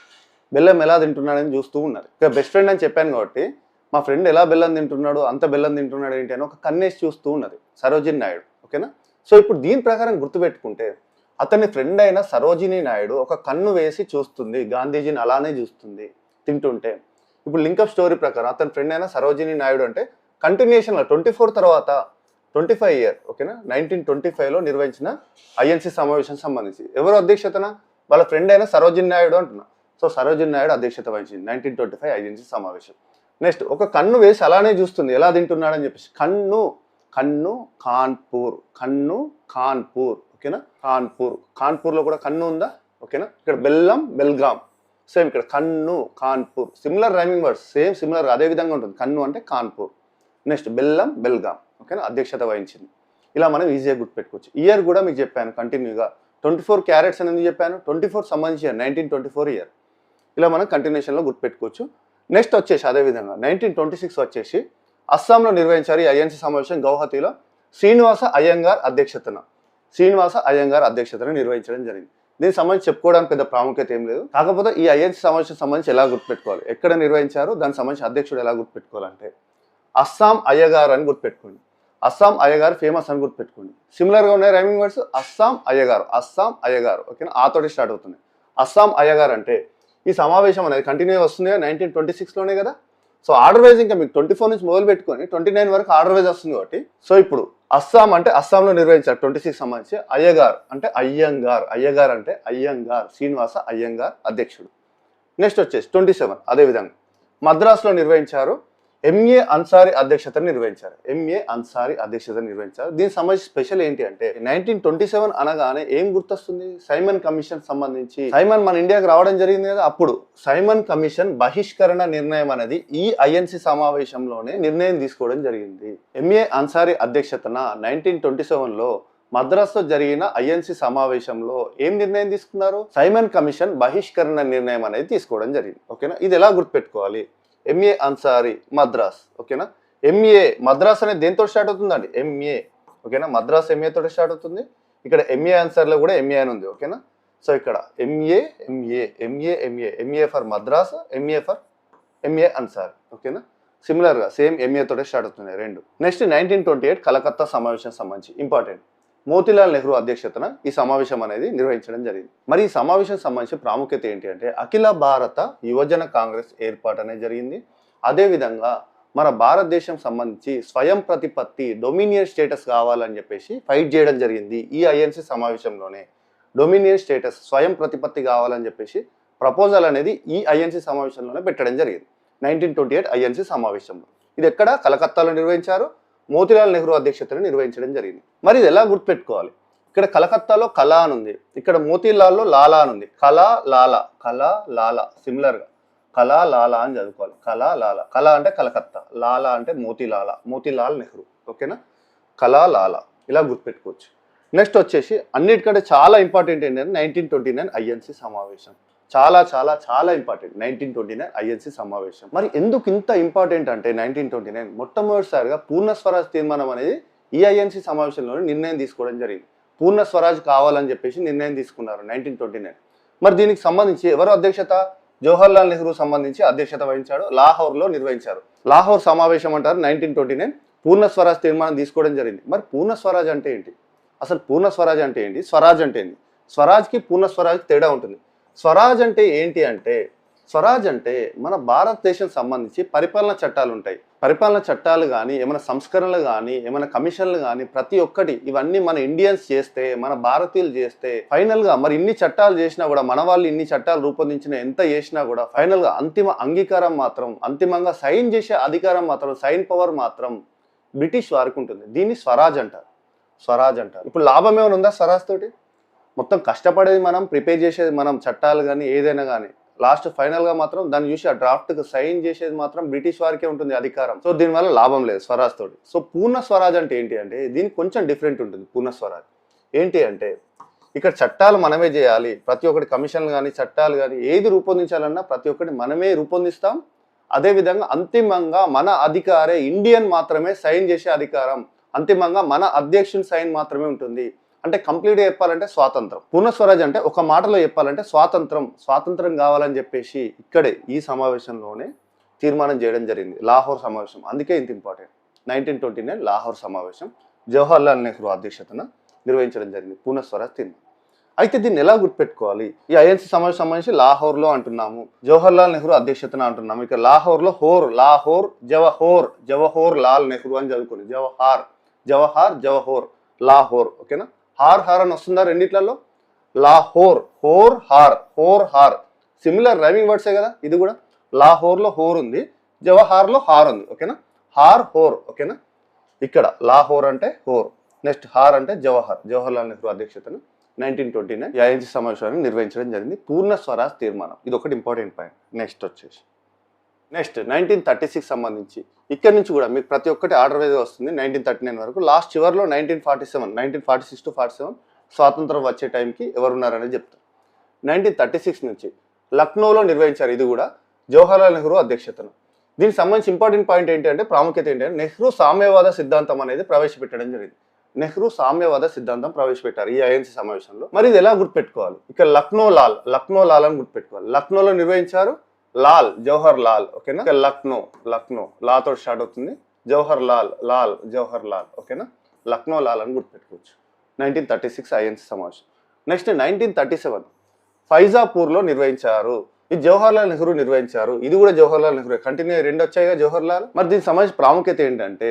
బెల్లం ఎలా తింటున్నాడని చూస్తూ ఉన్నారు. ఇక బెస్ట్ ఫ్రెండ్ అని చెప్పాను కాబట్టి మా ఫ్రెండ్ ఎలా బెల్లం తింటున్నాడు, అంత బెల్లం తింటున్నాడు ఏంటి అని ఒక కన్నేసి చూస్తూ ఉన్నది సరోజినీ నాయుడు, ఓకేనా. సో ఇప్పుడు దీని ప్రకారం గుర్తుపెట్టుకుంటే అతని ఫ్రెండ్ అయిన సరోజినీ నాయుడు ఒక కన్ను వేసి చూస్తుంది, గాంధీజీని అలానే చూస్తుంది తింటుంటే. ఇప్పుడు లింకప్ స్టోరీ ప్రకారం అతని ఫ్రెండ్ అయిన సరోజినీ నాయుడు అంటే కంటిన్యూషన్లో 24 తర్వాత 25 ఇయర్, ఓకేనా. 1925లో నిర్వహించిన ఐఎన్సి సమావేశం సంబంధించి ఎవరు అధ్యక్షతన? వాళ్ళ ఫ్రెండ్ అయిన సరోజిని నాయుడు అంటున్నా. సో సరోజిని నాయుడు అధ్యక్షత వహించింది 1925 ఐఎన్సీ సమావేశం. నెక్స్ట్ ఒక కన్ను వేసి అలానే చూస్తుంది ఎలా తింటున్నాడని చెప్పేసి. కన్ను కన్ను కాన్పూర్, కన్ను కాన్పూర్, ఓకేనా. కాన్పూర్, కాన్పూర్లో కూడా కన్ను ఉందా, ఓకేనా. ఇక్కడ బెల్లం బెల్గాం, సేమ్ ఇక్కడ కన్ను Kanpur, similar rhyming words, same similar అదే విధంగా ఉంటుంది. కన్ను అంటే కాన్పూర్. నెక్స్ట్ బెల్లం బెల్గాం, ఓకేనా, అధ్యక్షత వహించింది. ఇలా మనం ఈజీగా గుర్తుపెట్టుకోవచ్చు. ఇయర్ కూడా మీకు చెప్పాను కంటిన్యూగా 24 క్యారెట్స్ అని ఎందుకు చెప్పాను, 24 సంబంధించి 1924 ఇయర్. ఇలా మనం కంటిన్యూషన్లో గుర్తుపెట్టుకోవచ్చు. నెక్స్ట్ వచ్చేసి అదేవిధంగా 1926 వచ్చేసి అస్సాంలో నిర్వహించారు ఈ ఐఎన్సీ సమావేశం. గౌహతిలో శ్రీనివాస అయ్యంగార్ అధ్యక్షతన నిర్వహించడం జరిగింది. దీనికి సంబంధించి చెప్పుకోవడానికి పెద్ద ప్రాముఖ్యత ఏం లేదు. కాకపోతే ఈ ఐఎన్సీ సమావేశం సంబంధించి ఎలా గుర్తుపెట్టుకోవాలి, ఎక్కడ నిర్వహించారు, దానికి సంబంధించి అధ్యక్షుడు ఎలా గుర్తుపెట్టుకోవాలంటే అస్సాం అయ్యగారు అని గుర్తుపెట్టుకోండి. అస్సాం అయ్యగారు ఫేమస్ అని గుర్తుపెట్టుకోండి. సిమిలర్గా ఉన్నాయి రైమింగ్ వర్డ్స్. అస్సాం అయ్యగారు, ఓకేనా, ఆతోటి స్టార్ట్ అవుతుంది. అస్సాం అయ్యగారు అంటే ఈ సమావేశం అనేది కంటిన్యూ వస్తుంది 1926లోనే కదా. సో ఆర్డర్ వైజ్ ఇంకా మీకు 24 నుంచి మొదలు పెట్టుకొని 29 వరకు ఆర్డర్ వైజ్ వస్తుంది కాబట్టి. సో ఇప్పుడు అస్సాం అంటే అస్సాంలో నిర్వహించారు 26 సంబంధించి. అయ్యగారు అంటే అయ్యంగార్, శ్రీనివాస అయ్యంగార్ అధ్యక్షుడు. నెక్స్ట్ వచ్చేసి 27 అదేవిధంగా మద్రాసులో నిర్వహించారు. ఎంఏ అన్సారీ అధ్యక్షతను నిర్వహించారు. దీనికి సంబంధించి స్పెషల్ ఏంటి అంటే 1927 అనగానే ఏం గుర్తొస్తుంది, సైమన్ కమిషన్ సంబంధించి. సైమన్ మన ఇండియాకి రావడం జరిగింది కదా. అప్పుడు సైమన్ కమిషన్ బహిష్కరణ నిర్ణయం అనేది ఈ ఐఎన్సీ సమావేశంలోనే నిర్ణయం తీసుకోవడం జరిగింది. ఎంఏ అన్సారీ అధ్యక్షతన 1927లో మద్రాసులో జరిగిన ఐఎన్సీ సమావేశంలో ఏం నిర్ణయం తీసుకున్నారు, సైమన్ కమిషన్ బహిష్కరణ నిర్ణయం అనేది తీసుకోవడం జరిగింది, ఓకేనా. ఇది ఎలా గుర్తుపెట్టుకోవాలి, ఎంఏ అన్సారీ మద్రాస్, ఓకేనా. ఎంఏ మద్రాస్ అనేది దేంతో స్టార్ట్ అవుతుందండి, ఎంఏ, ఓకేనా. మద్రాస్ ఎంఏ తోటి స్టార్ట్ అవుతుంది. ఇక్కడ ఎంఏ అన్సారీలో కూడా ఎంఏ అని ఉంది, ఓకేనా. సో ఇక్కడ MA for Madras, MA Ansari, ఓకేనా. సిమిలర్గా సేమ్ ఎంఏ తోటి స్టార్ట్ అవుతుంది రెండు. నెక్స్ట్ 1928 కలకత్తా సమావేశం సంబంధించి ఇంపార్టెంట్. మోతీలాల్ నెహ్రూ అధ్యక్షతన ఈ సమావేశం అనేది నిర్వహించడం జరిగింది. మరి ఈ సమావేశం సంబంధించి ప్రాముఖ్యత ఏంటి అంటే అఖిల భారత యువజన కాంగ్రెస్ ఏర్పాటు అనేది జరిగింది. అదేవిధంగా మన భారతదేశం సంబంధించి స్వయం ప్రతిపత్తి డొమినియన్ స్టేటస్ కావాలని చెప్పేసి ఫైట్ చేయడం జరిగింది. ఈ ఐఎన్సీ సమావేశంలోనే డొమినియన్ స్టేటస్ స్వయం ప్రతిపత్తి కావాలని చెప్పేసి ప్రపోజల్ అనేది ఈ ఐఎన్సీ సమావేశంలోనే పెట్టడం జరిగింది 1928 ఐఎన్సీ సమావేశంలో. ఇది ఎక్కడ, కలకత్తాలో నిర్వహించారు. మోతీలాల్ నెహ్రూ అధ్యక్షతను నిర్వహించడం జరిగింది. మరి ఇది ఎలా గుర్తుపెట్టుకోవాలి, ఇక్కడ కలకత్తాలో కళా అని ఉంది, ఇక్కడ మోతీలాల్లో లాలా అని ఉంది. కళా లాలా సిమిలర్గా కళా లాలా అని చదువుకోవాలి. కళా అంటే కలకత్తా, లాలా అంటే మోతీలాల్ నెహ్రూ, ఓకేనా. కళా లాలా ఇలా గుర్తుపెట్టుకోవచ్చు. నెక్స్ట్ వచ్చేసి అన్నిటికంటే చాలా ఇంపార్టెంట్ ఏంటంటే 1929 ఐఎన్సీ సమావేశం. చాలా చాలా చాలా ఇంపార్టెంట్ 1929 ఐఎన్సీ సమావేశం. మరి ఎందుకు ఇంత ఇంపార్టెంట్ అంటే 1929 మొట్టమొదటిసారిగా పూర్ణ స్వరాజ్ తీర్మానం అనేది ఈ ఐఎన్సీ సమావేశంలోనే నిర్ణయం తీసుకోవడం జరిగింది. పూర్ణ స్వరాజ్ కావాలని చెప్పేసి నిర్ణయం తీసుకున్నారు 1929. మరి దీనికి సంబంధించి ఎవరు అధ్యక్షత, జవహర్లాల్ నెహ్రూ సంబంధించి అధ్యక్షత వహించాడు. లాహోర్లో నిర్వహించారు. లాహోర్ సమావేశం అంటారు 1929 పూర్ణ స్వరాజ్ తీర్మానం తీసుకోవడం జరిగింది. మరి పూర్ణ స్వరాజ్ అంటే ఏంటి, అసలు పూర్ణ స్వరాజ్ అంటే ఏంటి, స్వరాజ్ అంటే ఏంటి, స్వరాజ్కి పూర్ణ స్వరాజ్కి తేడా ఉంటుంది. స్వరాజ్ అంటే ఏంటి అంటే, స్వరాజ్ అంటే మన భారతదేశం సంబంధించి పరిపాలన చట్టాలు ఉంటాయి. పరిపాలన చట్టాలు కానీ ఏమైనా సంస్కరణలు కానీ ఏమైనా కమిషన్లు కానీ ప్రతి ఒక్కటి ఇవన్నీ మన ఇండియన్స్ చేస్తే, మన భారతీయులు చేస్తే ఫైనల్గా మరి ఇన్ని చట్టాలు చేసినా కూడా, మన వాళ్ళు ఇన్ని చట్టాలు రూపొందించిన ఎంత చేసినా కూడా ఫైనల్గా అంతిమ అంగీకారం మాత్రం, అంతిమంగా సైన్ చేసే అధికారం మాత్రం, సైన్ పవర్ మాత్రం బ్రిటిష్ వారికి ఉంటుంది. దీన్ని స్వరాజ్ అంటారు. ఇప్పుడు లాభం ఏమైనా ఉందా స్వరాజ్ తోటి, మొత్తం కష్టపడేది మనం, ప్రిపేర్ చేసేది మనం, చట్టాలు కానీ ఏదైనా కానీ లాస్ట్ ఫైనల్గా మాత్రం దాన్ని చూసి ఆ డ్రాఫ్ట్కి సైన్ చేసేది మాత్రం బ్రిటిష్ వారికే ఉంటుంది అధికారం. సో దీనివల్ల లాభం లేదు స్వరాజ్ తోటి. సో పూర్ణ స్వరాజ్ అంటే ఏంటి అంటే దీనికి కొంచెం డిఫరెంట్ ఉంటుంది. పూర్ణ స్వరాజ్ ఏంటి అంటే ఇక్కడ చట్టాలు మనమే చేయాలి. ప్రతి ఒక్కటి కమిషన్లు కానీ చట్టాలు కానీ ఏది రూపొందించాలన్నా ప్రతి ఒక్కటి మనమే రూపొందిస్తాం. అదేవిధంగా అంతిమంగా మన అధికారే ఇండియన్ మాత్రమే సైన్ చేసే అధికారం, అంతిమంగా మన అధ్యక్షుని సైన్ మాత్రమే ఉంటుంది. అంటే కంప్లీట్గా చెప్పాలంటే స్వాతంత్రం. పూర్ణ స్వరాజ్ అంటే ఒక మాటలో చెప్పాలంటే స్వాతంత్రం కావాలని చెప్పేసి ఇక్కడే ఈ సమావేశంలోనే తీర్మానం చేయడం జరిగింది, లాహోర్ సమావేశం. అందుకే ఇంత ఇంపార్టెంట్. 1929 లాహోర్ సమావేశం జవహర్లాల్ నెహ్రూ అధ్యక్షతన నిర్వహించడం జరిగింది పూర్ణ స్వరాజ్ తీర్మానం. అయితే దీన్ని ఎలా గుర్తుపెట్టుకోవాలి, ఈ ఐఎన్సీ సమావేశం సంబంధించి లాహోర్లో అంటున్నాము, జవహర్లాల్ నెహ్రూ అధ్యక్షతన అంటున్నాము. ఇక లాహోర్లో లాహోర్ జవహర్ లాల్ నెహ్రూ అని చదువుకోండి. జవహర్ లాహోర్, ఓకేనా. హార్ అని వస్తుందా రెండిట్లలో, లాహోర్, హోర్ హార్, హోర్ హార్ సిమిలర్ రైమింగ్ వర్డ్సే కదా. ఇది కూడా లాహోర్లో హోర్ ఉంది, జవహార్లో హార్ ఉంది. ఓకేనా, హార్ హోర్. ఓకేనా, ఇక్కడ లాహోర్ అంటే హోర్, నెక్స్ట్ హార్ అంటే జవహర్. జవహర్లాల్ నెహ్రూ అధ్యక్షతను 1929 ఐఎన్సీ సమావేశాన్ని నిర్వహించడం జరిగింది. పూర్ణ స్వరాజ్ తీర్మానం, ఇది ఒకటి ఇంపార్టెంట్ పాయింట్. నెక్స్ట్ 1936 సంబంధించి ఇక్కడ నుంచి కూడా మీకు ప్రతి ఒక్కటి ఆర్డర్ వైజ్గా వస్తుంది 1939 వరకు. లాస్ట్ చివర్లో 1946 to 47 స్వాతంత్రం వచ్చే టైంకి ఎవరున్నారనేది చెప్తారు. 1936 నుంచి లక్నోలో నిర్వహించారు, ఇది కూడా జవహర్లాల్ నెహ్రూ అధ్యక్షతను. దీనికి సంబంధించి ఇంపార్టెంట్ పాయింట్ ఏంటంటే, ప్రాముఖ్యత ఏంటంటే నెహ్రూ సామ్యవాద సిద్ధాంతం అనేది ప్రవేశపెట్టడం జరిగింది. నెహ్రూ సామ్యవాద సిద్ధాంతం ప్రవేశపెట్టారు ఈ ఐఎన్సీ సమావేశంలో. మరి ఇది ఎలా గుర్తుపెట్టుకోవాలి? ఇక్కడ లక్నో లాల్ అని గుర్తుపెట్టుకోవాలి. లక్నోలో నిర్వహించారు, లాల్ జవహర్ లాల్. ఓకేనా, లక్నో లాతో స్టార్ట్ అవుతుంది, జవహర్ లాల్ జవహర్ లాల్. ఓకేనా, లక్నో లాల్ అని గుర్తుపెట్టుకోవచ్చు. 1936 ఐఎన్సీ సమావేశం. నెక్స్ట్ 1937 ఫైజాపూర్లో నిర్వహించారు, ఇది జవహర్లాల్ నెహ్రూ నిర్వహించారు. ఇది కూడా జవహర్లాల్ నెహ్రూ, కంటిన్యూ రెండు వచ్చాయిగా జవహర్లాల్. మరి దీనికి సంబంధించిన ప్రాముఖ్యత ఏంటంటే,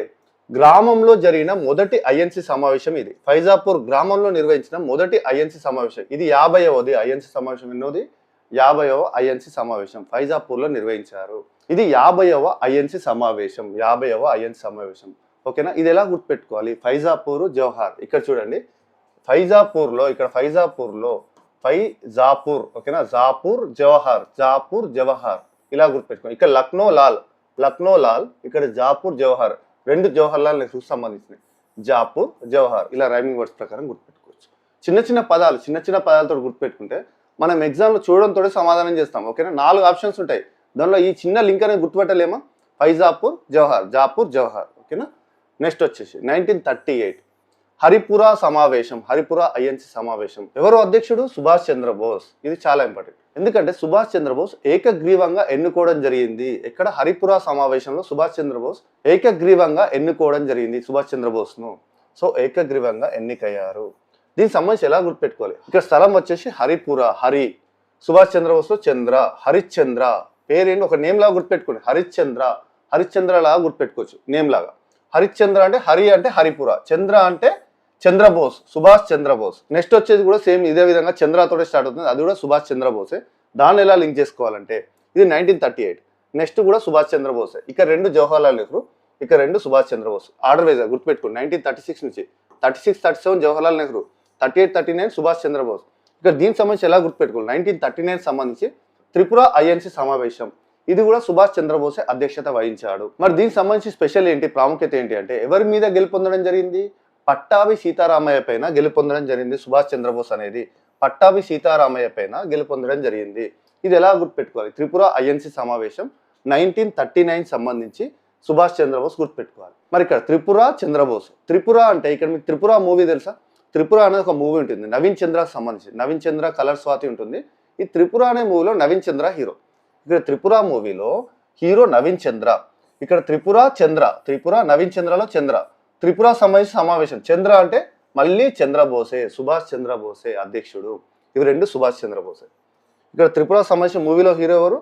గ్రామంలో జరిగిన మొదటి ఐఎన్సీ సమావేశం ఇది. ఫైజాపూర్ గ్రామంలో నిర్వహించిన మొదటి ఐఎన్సీ సమావేశం ఇది. 50వది ఐఎన్సీ సమావేశం. ఎన్నోది? 50వ ఐఎన్సీ సమావేశం ఫైజాపూర్లో నిర్వహించారు. ఇది 50వ ఐఎన్సీ సమావేశం, 50వ ఐఎన్సీ సమావేశం. ఓకేనా, ఇది ఎలా గుర్తుపెట్టుకోవాలి? ఫైజాపూర్ జవహర్, ఇక్కడ చూడండి ఫైజాపూర్లో, ఇక్కడ ఫైజాపూర్లో ఫైజాపూర్. ఓకేనా, జాపూర్ జవహర్ ఇలా గుర్తుపెట్టుకోండి. ఇక్కడ లక్నో లాల్, ఇక్కడ జాపూర్ జవహర్, రెండు జవహర్లాల్ నెహ్రూకి సంబంధించినవి. జాపూర్ జవహర్ ఇలా రైమింగ్ వర్డ్స్ ప్రకారం గుర్తుపెట్టుకోవచ్చు. చిన్న చిన్న పదాలతో గుర్తుపెట్టుకుంటే మనం ఎగ్జామ్లో చూడడంతో సమాధానం చేస్తాం. ఓకేనా, 4 ఆప్షన్స్ ఉంటాయి, దానిలో ఈ చిన్న లింక్ అనేది గుర్తుపెట్టలేమా? ఫైజాపూర్ జవహర్, జాపూర్ జవహర్. ఓకేనా, నెక్స్ట్ 1938 హరిపురా ఐఎన్సీ సమావేశం. ఎవరు అధ్యక్షుడు? సుభాష్ చంద్రబోస్. ఇది చాలా ఇంపార్టెంట్, ఎందుకంటే సుభాష్ చంద్రబోస్ ఏకగ్రీవంగా ఎన్నుకోవడం జరిగింది. ఇక్కడ హరిపురా సమావేశంలో సుభాష్ చంద్రబోస్ ఏకగ్రీవంగా ఎన్నుకోవడం జరిగింది సుభాష్ చంద్రబోస్ను. సో ఏకగ్రీవంగా ఎన్నికయ్యారు. దీనికి సంబంధించి ఎలా గుర్తుపెట్టుకోవాలి? ఇక్కడ స్థలం వచ్చేసి హరిపురా, హరి, సుభాష్ చంద్రబోస్ చంద్ర, హరిశ్చంద్ర. పేరేంటి? ఒక నేమ్ లాగా గుర్తుపెట్టుకోండి, హరిశ్చంద్ర లాగా గుర్తుపెట్టుకోవచ్చు నేమ్ లాగా. హరిశ్చంద్ర అంటే హరి అంటే హరిపుర, చంద్ర అంటే చంద్రబోస్, సుభాష్ చంద్రబోస్. నెక్స్ట్ వచ్చేది కూడా సేమ్ ఇదే విధంగా చంద్రతోనే స్టార్ట్ అవుతుంది, అది కూడా సుభాష్ చంద్రబోసే. దాన్ని ఎలా లింక్ చేసుకోవాలంటే ఇది 1938, నెక్స్ట్ కూడా సుభాష్ చంద్రబోసే. ఇక్కడ 2 జవహర్లాల్ నెహ్రూ, ఇక్కడ 2 సుభాష్ చంద్రబోస్. ఆర్డర్ వైజ్ గుర్తుపెట్టుకోండి. 1936 నుంచి 36, 37 జవహర్లాల్ నెహ్రూ, 38, 39 సుభాష్ చంద్రబోస్. ఇక్కడ దీనికి సంబంధించి ఎలా గుర్తుపెట్టుకోవాలి? 1939 సంబంధించి త్రిపుర ఐఎన్సీ సమావేశం, ఇది కూడా సుభాష్ చంద్రబోసే అధ్యక్షత వహించాడు. మరి దీనికి సంబంధించి స్పెషల్ ఏంటి, ప్రాముఖ్యత ఏంటి అంటే, ఎవరి మీద గెలుపొందడం జరిగింది? పట్టాభి సీతారామయ్య పైన గెలుపొందడం జరిగింది. సుభాష్ చంద్రబోస్ అనేది పట్టాభి సీతారామయ్య పైన గెలుపొందడం జరిగింది. ఇది ఎలా గుర్తుపెట్టుకోవాలి? త్రిపుర ఐఎన్సీ సమావేశం 1939 సంబంధించి సుభాష్ చంద్రబోస్ గుర్తుపెట్టుకోవాలి. మరి ఇక్కడ త్రిపుర చంద్రబోస్, త్రిపుర అంటే ఇక్కడ మీకు త్రిపుర మూవీ తెలుసా? త్రిపుర అనేది ఒక మూవీ ఉంటుంది, నవీన్ చంద్రకు సంబంధించి. నవీన్ చంద్ర కలర్ స్వాతి ఉంటుంది. ఈ త్రిపుర అనే మూవీలో నవీన్ చంద్ర హీరో. ఇక్కడ త్రిపుర మూవీలో హీరో నవీన్ చంద్ర, ఇక్కడ త్రిపుర నవీన్ చంద్రలో చంద్ర. త్రిపుర సంబంధించి సమావేశం, చంద్ర అంటే మళ్ళీ చంద్రబోసే, సుభాష్ చంద్రబోసే అధ్యక్షుడు. ఇవి 2 సుభాష్ చంద్రబోసే. ఇక్కడ త్రిపుర సంబంధించిన మూవీలో హీరో ఎవరు?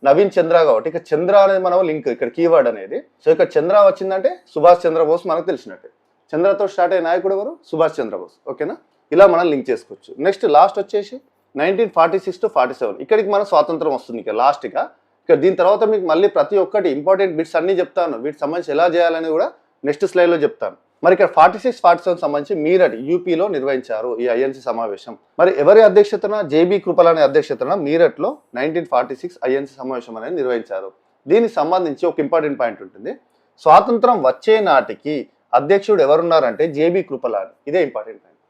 నవీన్ చంద్ర. కాబట్టి ఇక్కడ చంద్ర అనేది మనం లింక్, ఇక్కడ కీవర్డ్ అనేది. సో ఇక్కడ చంద్ర వచ్చిందంటే సుభాష్ చంద్రబోస్ మనకు తెలిసినట్టే. చంద్రతో స్టార్ట్ అయ్యే నాయకుడు ఎవరు? సుభాష్ చంద్రబోస్. ఓకేనా, ఇలా మనం లింక్ చేసుకోవచ్చు. నెక్స్ట్ లాస్ట్ వచ్చేసి 1946 to 47, ఇక్కడికి మన స్వాతంత్రం వస్తుంది. ఇక లాస్ట్గా ఇక్కడ దీని తర్వాత మీకు మళ్ళీ ప్రతి ఒక్కటి ఇంపార్టెంట్ బిట్స్ అన్ని చెప్తాను. వీటికి సంబంధించి ఎలా చేయాలని కూడా నెక్స్ట్ స్లైడ్లో చెప్తాను. మరి ఇక్కడ 46, 47 సంబంధించి మీరట్ యూపీలో నిర్వహించారు ఈ ఐఎన్సీ సమావేశం. మరి ఎవరి అధ్యక్షతన? జేబీ కృపలాని అధ్యక్షతన మీరట్లో 1946 ఐఎన్సీ సమావేశం అనేది నిర్వహించారు. దీనికి సంబంధించి ఒక ఇంపార్టెంట్ పాయింట్ ఉంటుంది. స్వాతంత్రం వచ్చే నాటికి అధ్యక్షుడు ఎవరున్నారంటే జేబీ కృపలాని. ఇదే ఇంపార్టెంట్ పాయింట్.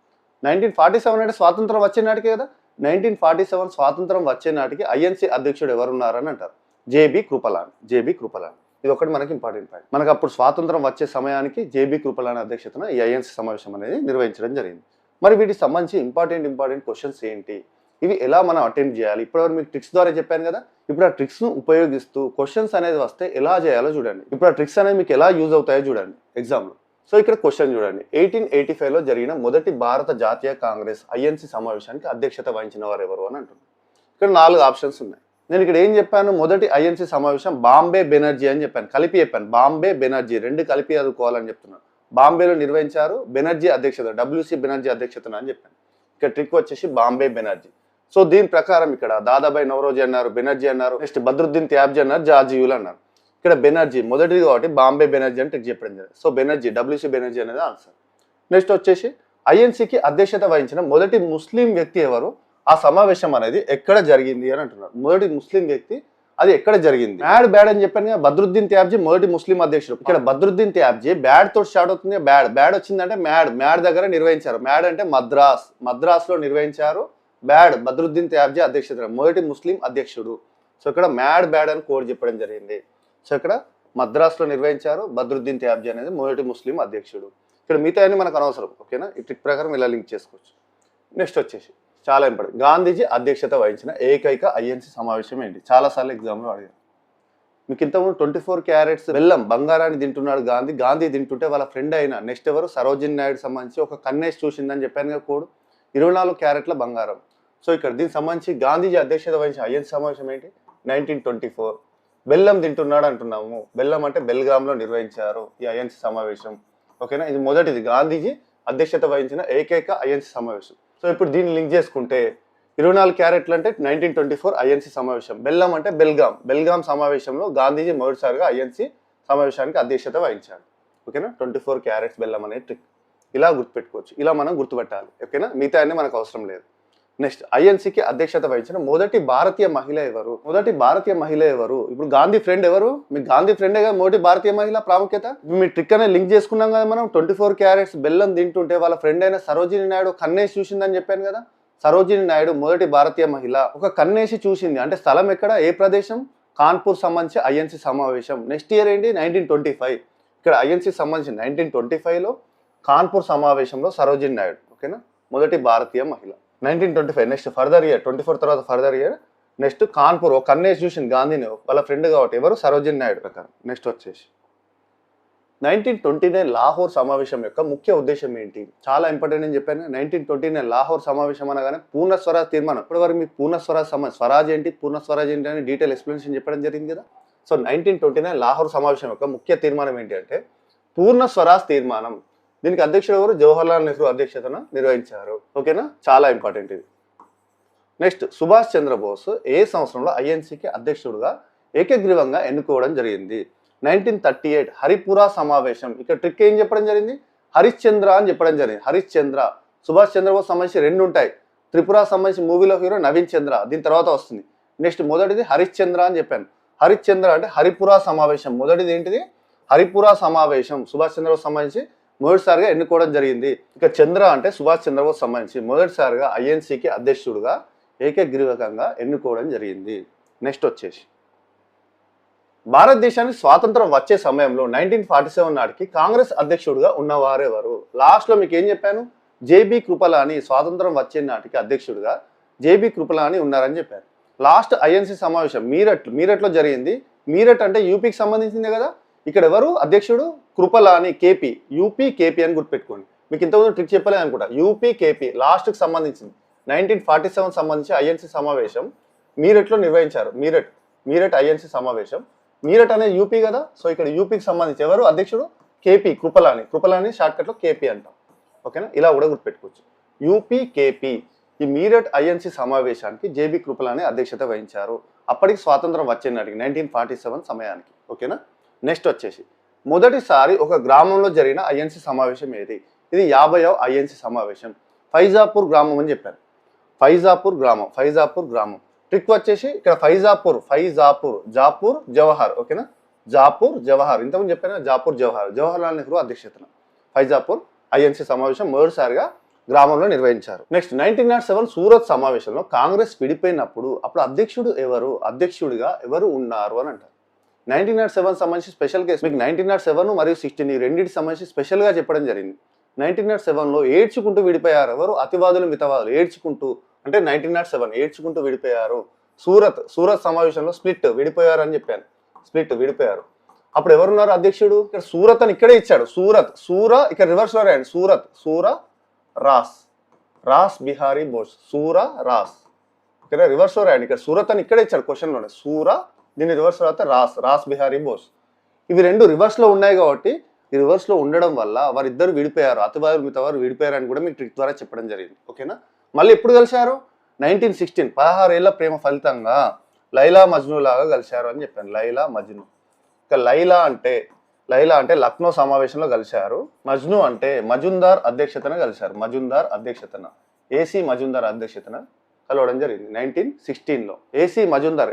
1947 అంటే స్వాతంత్రం వచ్చే నాటికే కదా. 1947 స్వాతంత్రం వచ్చే నాటికి ఐఎన్సీ అధ్యక్షుడు ఎవరున్నారని అంటారు? జేబీ కృపలాని. ఇది ఒకటి మనకి ఇంపార్టెంట్ పాయింట్. మనకు అప్పుడు స్వాతంత్రం వచ్చే సమయానికి జేబీ కృపలాని అధ్యక్షతన ఈ ఐఎన్సీ సమావేశం అనేది నిర్వహించడం జరిగింది. మరి వీటికి సంబంధించి ఇంపార్టెంట్ క్వశ్చన్స్ ఏంటి, ఇవి ఎలా మనం అటెంప్ట్ చేయాలి? ఇప్పటివరకు మీకు ట్రిక్స్ ద్వారా చెప్పాను కదా. ఇప్పుడు ఆ ట్రిక్స్ను ఉపయోగిస్తూ క్వశ్చన్స్ అనేది వస్తే ఎలా చేయాలో చూడండి. ఇప్పుడు ఆ ట్రిక్స్ అనేది మీకు ఎలా యూజ్ అవుతాయో చూడండి ఎగ్జామ్లో. సో ఇక్కడ క్వశ్చన్ చూడండి. 1885లో జరిగిన మొదటి భారత జాతీయ కాంగ్రెస్ ఐఎన్సీ సమావేశానికి అధ్యక్షత వహించిన వారు ఎవరు అని అంటున్నారు. ఇక్కడ 4 ఆప్షన్స్ ఉన్నాయి. నేను ఇక్కడ ఏం చెప్పాను? మొదటి ఐఎన్సీ సమావేశం బాంబే బెనర్జీ అని చెప్పాను, కలిపి చెప్పాను. బాంబే బెనర్జీ 2 కలిపి చదువుకోవాలని చెప్తున్నాను. బాంబేలో నిర్వహించారు, బెనర్జీ అధ్యక్షత, WC బెనర్జీ అధ్యక్షతన అని చెప్పాను. ఇక్కడ ట్రిక్ వచ్చేసి బాంబే బెనర్జీ. సో దీని ప్రకారం ఇక్కడ దాదాబాయి నవరోజీ అన్నారు, బెనర్జీ అన్నారు, నెక్స్ట్ బద్రుద్దీన్ త్యాబ్జీ అన్నారు, జార్జియుల్ అన్నారు. ఇక్కడ బెనర్జీ మొదటిది కాబట్టి బాంబే బెనర్జీ అని ట్రిక్ చెప్పడం జరిగింది. సో బెనర్జీ, డబ్ల్యూసీ బెనర్జీ అనేది ఆన్సర్. నెక్స్ట్ వచ్చేసి ఐఎన్సీకి అధ్యక్షత వహించిన మొదటి ముస్లిం వ్యక్తి ఎవరు, ఆ సమావేశం అనేది ఎక్కడ జరిగింది అని అంటున్నారు. మొదటి ముస్లిం వ్యక్తి అది ఎక్కడ జరిగింది? బ్యాడ్ బ్యాడ్ అని చెప్పాను కదా, బద్రుద్దీన్ త్యాబ్జీ మొదటి ముస్లిం అధ్యక్షుడు. ఇక్కడ బద్రుద్దీన్ త్యాబ్జీ బ్యాడ్ తోటి స్టార్ట్ అవుతుంది. బ్యాడ్ వచ్చిందంటే మ్యాడ్ దగ్గర నిర్వహించారు. మ్యాడ్ అంటే మద్రాస్ లో నిర్వహించారు. బ్యాడ్ బద్రుద్దీన్ త్యాబ్జీ అధ్యక్షత మొదటి ముస్లిం అధ్యక్షుడు. సో ఇక్కడ బ్యాడ్ అని కోడ్ చెప్పడం జరిగింది. సో ఇక్కడ మద్రాసులో నిర్వహించారు. బద్రుద్దీన్ త్యాబ్జీ అనేది మొదటి ముస్లిం అధ్యక్షుడు. ఇక్కడ మిగతా అన్ని మనకు అనవసరం, ఓకేనా? ఈ ట్రిక్ ప్రకారం ఇలా లింక్ చేసుకోవచ్చు. నెక్స్ట్ వచ్చేసి చాలా ఇంపార్టెంట్, గాంధీజీ అధ్యక్షత వహించిన ఏకైక ఐఎన్సీ సమావేశం ఏంటి? చాలాసార్లు ఎగ్జామ్లో అడిగారు. మీకు ఇంతకుముందు 24 క్యారెట్స్ బెల్లం బంగారాన్ని తింటున్నాడు గాంధీ తింటుంటే వాళ్ళ ఫ్రెండ్ అయిన నెక్స్ట్ ఎవరు సరోజిని నాయుడు సంబంధించి ఒక కన్నేసి చూసిందని చెప్పాను కదా కోడ్, 24 క్యారెట్ల బంగారం. సో ఇక్కడ దీనికి సంబంధించి గాంధీజీ అధ్యక్షత వహించిన ఐఎన్సీ సమావేశం ఏంటి? 1924. బెల్లం తింటున్నాడు అంటున్నాము. బెల్లం అంటే బెల్గాంలో నిర్వహించారు ఈ ఐఎన్సీ సమావేశం, ఓకేనా? ఇది మొదటిది గాంధీజీ అధ్యక్షత వహించిన ఏకైక ఐఎన్సీ సమావేశం. సో ఇప్పుడు దీన్ని లింక్ చేసుకుంటే 24 క్యారెట్లు అంటే 1924 ఐఎన్సీ సమావేశం, బెల్లం అంటే బెల్గాం సమావేశంలో గాంధీజీ మొదటిసారిగా ఐఎన్సీ సమావేశానికి అధ్యక్షత వహించాడు, ఓకేనా? 24 క్యారెట్స్ బెల్లం అనే ట్రిక్ ఇలా గుర్తుపెట్టుకోవచ్చు, ఇలా మనం గుర్తుపెట్టాలి, ఓకేనా? మిగతా అన్ని మనకు అవసరం లేదు. నెక్స్ట్, ఐఎన్సీకి అధ్యక్షత వహించిన మొదటి భారతీయ మహిళ ఎవరు? ఇప్పుడు గాంధీ ఫ్రెండ్ ఎవరు? మీకు గాంధీ ఫ్రెండే కదా మొదటి భారతీయ మహిళ ప్రాముఖ్యత. మీ ట్రిక్ అనేది లింక్ చేసుకున్నాం కదా మనం. 24 క్యారెట్స్ బెల్లం తింటుంటే వాళ్ళ ఫ్రెండ్ అయిన సరోజిని నాయుడు కన్నేసి చూసిందని చెప్పాను కదా. సరోజిని నాయుడు మొదటి భారతీయ మహిళ. ఒక కన్నేసి చూసింది అంటే స్థలం ఎక్కడ, ఏ ప్రదేశం? కాన్పూర్ సంబంధించి ఐఎన్సీ సమావేశం. నెక్స్ట్ ఇయర్ ఏంటి? 1925. ఇక్కడ ఐఎన్సీ సంబంధించి 1925లో కాన్పూర్ సమావేశంలో సరోజిని నాయుడు, ఓకేనా? మొదటి భారతీయ మహిళ 1925. నెక్స్ట్ ఫర్దర్ ఇయర్ 24 తర్వాత ఫర్దర్ ఇయర్ నెక్స్ట్ కాన్పూర్ ఒక కన్నేసి చూసింది గాంధీని వాళ్ళ ఫ్రెండ్ కాబట్టి ఎవరు? సరోజిని నాయుడు ప్రకారం. నెక్స్ట్ వచ్చేసి 1929 లాహోర్ సమావేశం యొక్క ముఖ్య ఉద్దేశం ఏంటి? చాలా ఇంపార్టెంట్ అని చెప్పాను. 1929 లాహోర్ సమావేశం అనగానే పూర్ణ స్వరాజ్ తీర్మానం. ఇప్పటివరకు మీకు పూర్ణ స్వరాజ్ ఏంటి, పూర్ణ స్వరాజ్ ఏంటి అని డీటెయిల్ ఎక్స్ప్లెనేషన్ చెప్పడం జరిగింది కదా. సో 1929 లాహోర్ సమావేశం యొక్క ముఖ్య తీర్మానం ఏంటి అంటే పూర్ణ స్వరాజ్ తీర్మానం. దీనికి అధ్యక్షుడు ఎవరు? జవహర్లాల్ నెహ్రూ అధ్యక్షతన నిర్వహించారు, ఓకేనా? చాలా ఇంపార్టెంట్ ఇది. నెక్స్ట్, సుభాష్ చంద్రబోస్ ఏ సంవత్సరంలో ఐఎన్సీకి అధ్యక్షుడుగా ఏకగ్రీవంగా ఎన్నుకోవడం జరిగింది? 1938 హరిపురా సమావేశం. ఇక్కడ ట్రిక్ ఏం చెప్పడం జరిగింది? హరిశ్చంద్ర అని చెప్పడం జరిగింది. హరిశ్చంద్ర. సుభాష్ చంద్రబోస్ సంబంధించి 2 ఉంటాయి. త్రిపుర సంబంధించి మూవీలో హీరో నవీన్ చంద్ర, దీని తర్వాత వస్తుంది. నెక్స్ట్ మొదటిది హరిశ్చంద్ర అని చెప్పాను. హరిశ్చంద్ర అంటే హరిపురా సమావేశం. మొదటిది ఏంటిది? హరిపురా సమావేశం. సుభాష్ చంద్రబోస్ సంబంధించి మొదటిసారిగా ఎన్నుకోవడం జరిగింది. ఇక చంద్ర అంటే సుభాష్ చంద్రబోస్ సంబంధించి మొదటిసారిగా ఐఎన్సీకి అధ్యక్షుడుగా ఏకగ్రీవకంగా ఎన్నుకోవడం జరిగింది. నెక్స్ట్ వచ్చేసి భారతదేశానికి స్వాతంత్రం వచ్చే సమయంలో 1947 నాటికి కాంగ్రెస్ అధ్యక్షుడుగా ఉన్నవారెవరు? లాస్ట్లో మీకు ఏం చెప్పాను? జేబీ కృపలాని. స్వాతంత్రం వచ్చే నాటికి అధ్యక్షుడుగా జేబీ కృపలాని ఉన్నారని చెప్పాను. లాస్ట్ ఐఎన్సీ సమావేశం మీరట్లో జరిగింది. మీరట్ అంటే యూపీకి సంబంధించింది కదా. ఇక్కడ ఎవరు అధ్యక్షుడు? కృపలాని. కేపీ, యూపీ కేపీ అని గుర్తుపెట్టుకోండి. మీకు ఇంతకుముందు ట్రిక్ చెప్పలేదు అనుకుంటా. యూపీ కేపీ లాస్ట్కి సంబంధించింది. 1947 సంబంధించి ఐఎన్సీ సమావేశం మీరట్లో నిర్వహించారు. మీరట్ ఐఎన్సీ సమావేశం. మీరట్ అనేది యూపీ కదా. సో ఇక్కడ యూపీకి సంబంధించి ఎవరు అధ్యక్షుడు? కేపీ, కృపలాని షార్ట్కట్లో కేపీ అంటాం, ఓకేనా? ఇలా కూడా గుర్తుపెట్టుకోవచ్చు. UP KP. ఈ మీరట్ ఐఎన్సీ సమావేశానికి జేబీ కృపలాని అధ్యక్షత వహించారు. అప్పటికి స్వాతంత్రం వచ్చే నాటికి 1947 సమయానికి, ఓకేనా? నెక్స్ట్ వచ్చేసి మొదటిసారి ఒక గ్రామంలో జరిగిన ఐఎన్సీ సమావేశం ఏది? ఇది 50వ ఐఎన్సీ సమావేశం. ఫైజాపూర్ గ్రామం అని చెప్పాను. ఫైజాపూర్ గ్రామం. ట్రిక్ వచ్చేసి ఇక్కడ జాపూర్ జవహర్, ఓకేనా? జాపూర్ జవహర్. ఇంతకుముందు చెప్పాను జాపూర్ జవహర్లాల్ నెహ్రూ అధ్యక్షతన ఫైజాపూర్ ఐఎన్సీ సమావేశం మొదటిసారిగా గ్రామంలో నిర్వహించారు. నెక్స్ట్ 1907 సూరత్ సమావేశంలో కాంగ్రెస్ విడిపోయినప్పుడు అప్పుడు అధ్యక్షుడిగా ఎవరు ఉన్నారు అని అంటారు. 1907 సంబంధించి స్పెషల్ కేసు మీకు 1907 మరియు 16 రెండింటికి సంబంధించి స్పెషల్గా చెప్పడం జరిగింది. 1907లో ఏడ్చుకుంటూ విడిపోయారు ఎవరు? అతివాదులు మితవాదులు. ఏడ్చుకుంటూ అంటే 1907 ఏడ్చుకుంటూ విడిపోయారు. సూరత్ సమావేశంలో విడిపోయారు అని చెప్పాను. విడిపోయారు. అప్పుడు ఎవరున్నారు అధ్యక్షుడు? ఇక్కడ సూరత్ అని ఇక్కడే ఇచ్చాడు. ఇక్కడ రివర్స్ లో రాయండి. సూర రాస్ బిహారీ బోస్. రాస్ ఇక్కడ రివర్స్ లో రాయండి. ఇక్కడ సూరత్ అని ఇక్కడే ఇచ్చాడు క్వశ్చన్ లోనే. దీన్ని రివర్స్ లో అయితే రాస్ బిహారీ బోస్. ఇవి రెండు రివర్స్ లో ఉన్నాయి కాబట్టి ఈ రివర్స్ లో ఉండడం వల్ల వారిద్దరు విడిపోయారు. అతివాదులు మితవారు విడిపోయారు అని కూడా మీకు ట్రిక్ ద్వారా చెప్పడం జరిగింది, ఓకేనా? మళ్ళీ ఎప్పుడు కలిశారు? 1916, 16 ఏళ్ల ప్రేమ ఫలితంగా లైలా మజ్ను లాగా కలిశారు అని చెప్పాను. లైలా మజ్ను. ఇక లైలా అంటే లక్నో సమావేశంలో కలిశారు. మజ్ను అంటే మజుందార్ అధ్యక్షతన కలిశారు. మజుందార్ అధ్యక్షతన, ఏసీ మజుందార్ అధ్యక్షతన కలవడం జరిగింది 1916లో. ఏసీ మజుందార్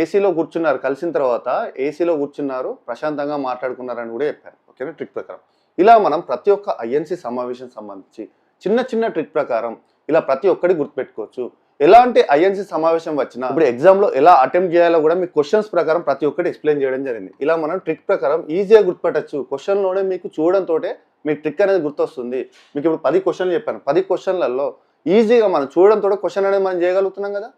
ఏసీలో కూర్చున్నారు. కలిసిన తర్వాత ఏసీలో కూర్చున్నారు, ప్రశాంతంగా మాట్లాడుకున్నారని కూడా చెప్పారు. ఓకేనా? ట్రిక్ ప్రకారం ఇలా మనం ప్రతి ఒక్క ఐఎన్సీ సమావేశం సంబంధించి చిన్న చిన్న ట్రిక్ ప్రకారం ఇలా ప్రతి ఒక్కటి గుర్తుపెట్టుకోవచ్చు. ఎలాంటి ఐఎన్సీ సమావేశం వచ్చినా ఇప్పుడు ఎగ్జామ్లో ఎలా అటెంప్ట్ చేయాలో కూడా మీకు క్వశ్చన్స్ ప్రకారం ప్రతి ఒక్కటి ఎక్స్ప్లెయిన్ చేయడం జరిగింది. ఇలా మనం ట్రిక్ ప్రకారం ఈజీగా గుర్తుపెట్టచ్చు. క్వశ్చన్లోనే మీకు చూడడంతో మీకు ట్రిక్ అనేది గుర్తొస్తుంది. మీకు ఇప్పుడు 10 క్వశ్చన్లు చెప్పాను. 10 క్వశ్చన్లలో ఈజీగా మనం చూడడంతో క్వశ్చన్ అనేది మనం చేయగలుగుతున్నాం కదా.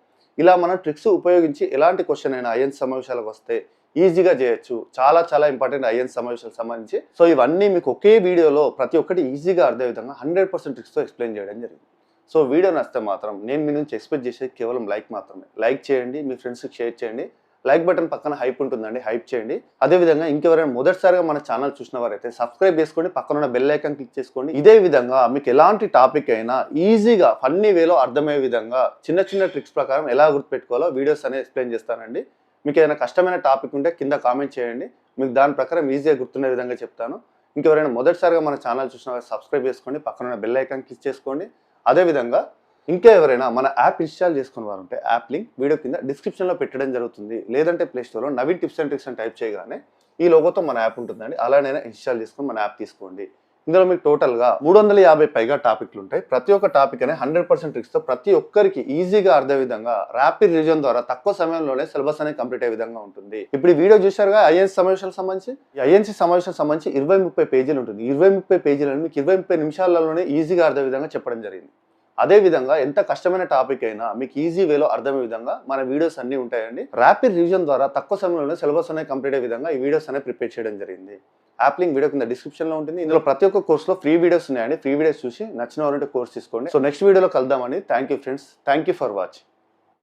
ఇలా మనం ట్రిక్స్ ఉపయోగించి ఎలాంటి క్వశ్చన్ అయినా ఐఎన్సీ సమావేశాలకు వస్తే ఈజీగా చేయొచ్చు. చాలా చాలా ఇంపార్టెంట్ ఐఎన్సీ సమావేశాలకు సంబంధించి. సో ఇవన్నీ మీకు ఒకే వీడియోలో ప్రతి ఒక్కటి ఈజీగా అర్థం విధంగా 100% ట్రిక్స్తో ఎక్స్ప్లెయిన్ చేయడం జరిగింది. సో వీడియో నచ్చితే మాత్రం నేను మీ నుంచి ఎక్స్పెక్ట్ చేసేది కేవలం లైక్ మాత్రమే. లైక్ చేయండి, మీ ఫ్రెండ్స్కి షేర్ చేయండి. లైక్ బటన్ పక్కన హైప్ ఉంటుందండి, హైప్ చేయండి. అదేవిధంగా ఇంకెవరైనా మొదటిసారిగా మన ఛానల్ చూసిన వారైతే సబ్స్క్రైబ్ చేసుకోండి, పక్కన ఉన్న బెల్ ఐకాన్ క్లిక్ చేసుకోండి. ఇదే విధంగా మీకు ఎలాంటి టాపిక్ అయినా ఈజీగా ఫన్నీ వేలో అర్థమయ్యే విధంగా చిన్న చిన్న ట్రిక్స్ ప్రకారం ఎలా గుర్తుపెట్టుకోవాలో వీడియోస్ అనేది ఎక్స్ప్లెయిన్ చేస్తానండి. మీకు ఏదైనా కష్టమైన టాపిక్ ఉంటే కింద కామెంట్ చేయండి, మీకు దాని ప్రకారం ఈజీగా గుర్తున్న విధంగా చెప్తాను. ఇంకెవరైనా మొదటిసారిగా మన ఛానల్ చూసిన వారు సబ్స్క్రైబ్ చేసుకోండి, పక్కన ఉన్న బెల్ ఐకాన్ క్లిక్ చేసుకోండి. అదేవిధంగా ఇంకా ఎవరైనా మన యాప్ ఇన్స్టాల్ చేసుకున్న వారు ఉంటే యాప్ లింక్ వీడియో కింద డిస్క్రిప్షన్లో పెట్టడం జరుగుతుంది. లేదంటే ప్లేస్టోర్లో నవీన్ టిప్స్ అండ్ ట్రిక్స్ అని టైప్ చేయగానే ఈ లోగోతో మన యాప్ ఉంటుందండి. అలానైనా ఇన్స్టాల్ చేసుకుని మన యాప్ తీసుకోండి. ఇందులో మీకు టోటల్గా 350 పైగా టాపిక్లు ఉంటాయి. ప్రతి ఒక్క టాపిక్ అనే 100% ట్రిక్స్తో ప్రతి ఒక్కరికి ఈజీగా అర్థం విధంగా ర్యాపిడ్ రివిజన్ ద్వారా తక్కువ సమయంలోనే సిలబస్ అనేది కంప్లీట్ అయ్యే విధంగా ఉంటుంది. ఇప్పుడు ఈ వీడియో చూశారుగా ఐఎన్సీ సమావేశాలకు సంబంధించి. ఈ ఐఎన్సీ సమావేశాలకు సంబంధించి 20-30 పేజీలు ఉంటుంది. 20-30 పేజీలను మీకు 20-30 నిమిషాలలోనే ఈజీగా అర్థం విధంగా చెప్పడం జరిగింది. అదేవిధంగా ఎంత కష్టమైన టాపిక్ అయినా మీకు ఈజీ వేలో అర్థమయ్యే విధంగా మన వీడియోస్ అన్ని ఉంటాయండి. ర్యాపిడ్ రివిజన్ ద్వారా తక్కువ సమయంలోనే సిలబస్ అనేది కంప్లీట్ అయ్యే విధంగా ఈ వీడియోస్ అనేది ప్రిపేర్ చేయడం జరిగింది. యాప్ లింక్ వీడియో కింద డిస్క్రిప్షన్లో ఉంటుంది. ఇందులో ప్రతి ఒక్క కోర్సులో ఫ్రీ వీడియోస్ ఉన్నాయండి. ఫ్రీ వీడియోస్ చూసి నచ్చిన వారంటే కోర్స్ తీసుకోండి. సో నెక్స్ట్ వీడియోలో కలుద్దామని. Thank you friends. Thank you for watching.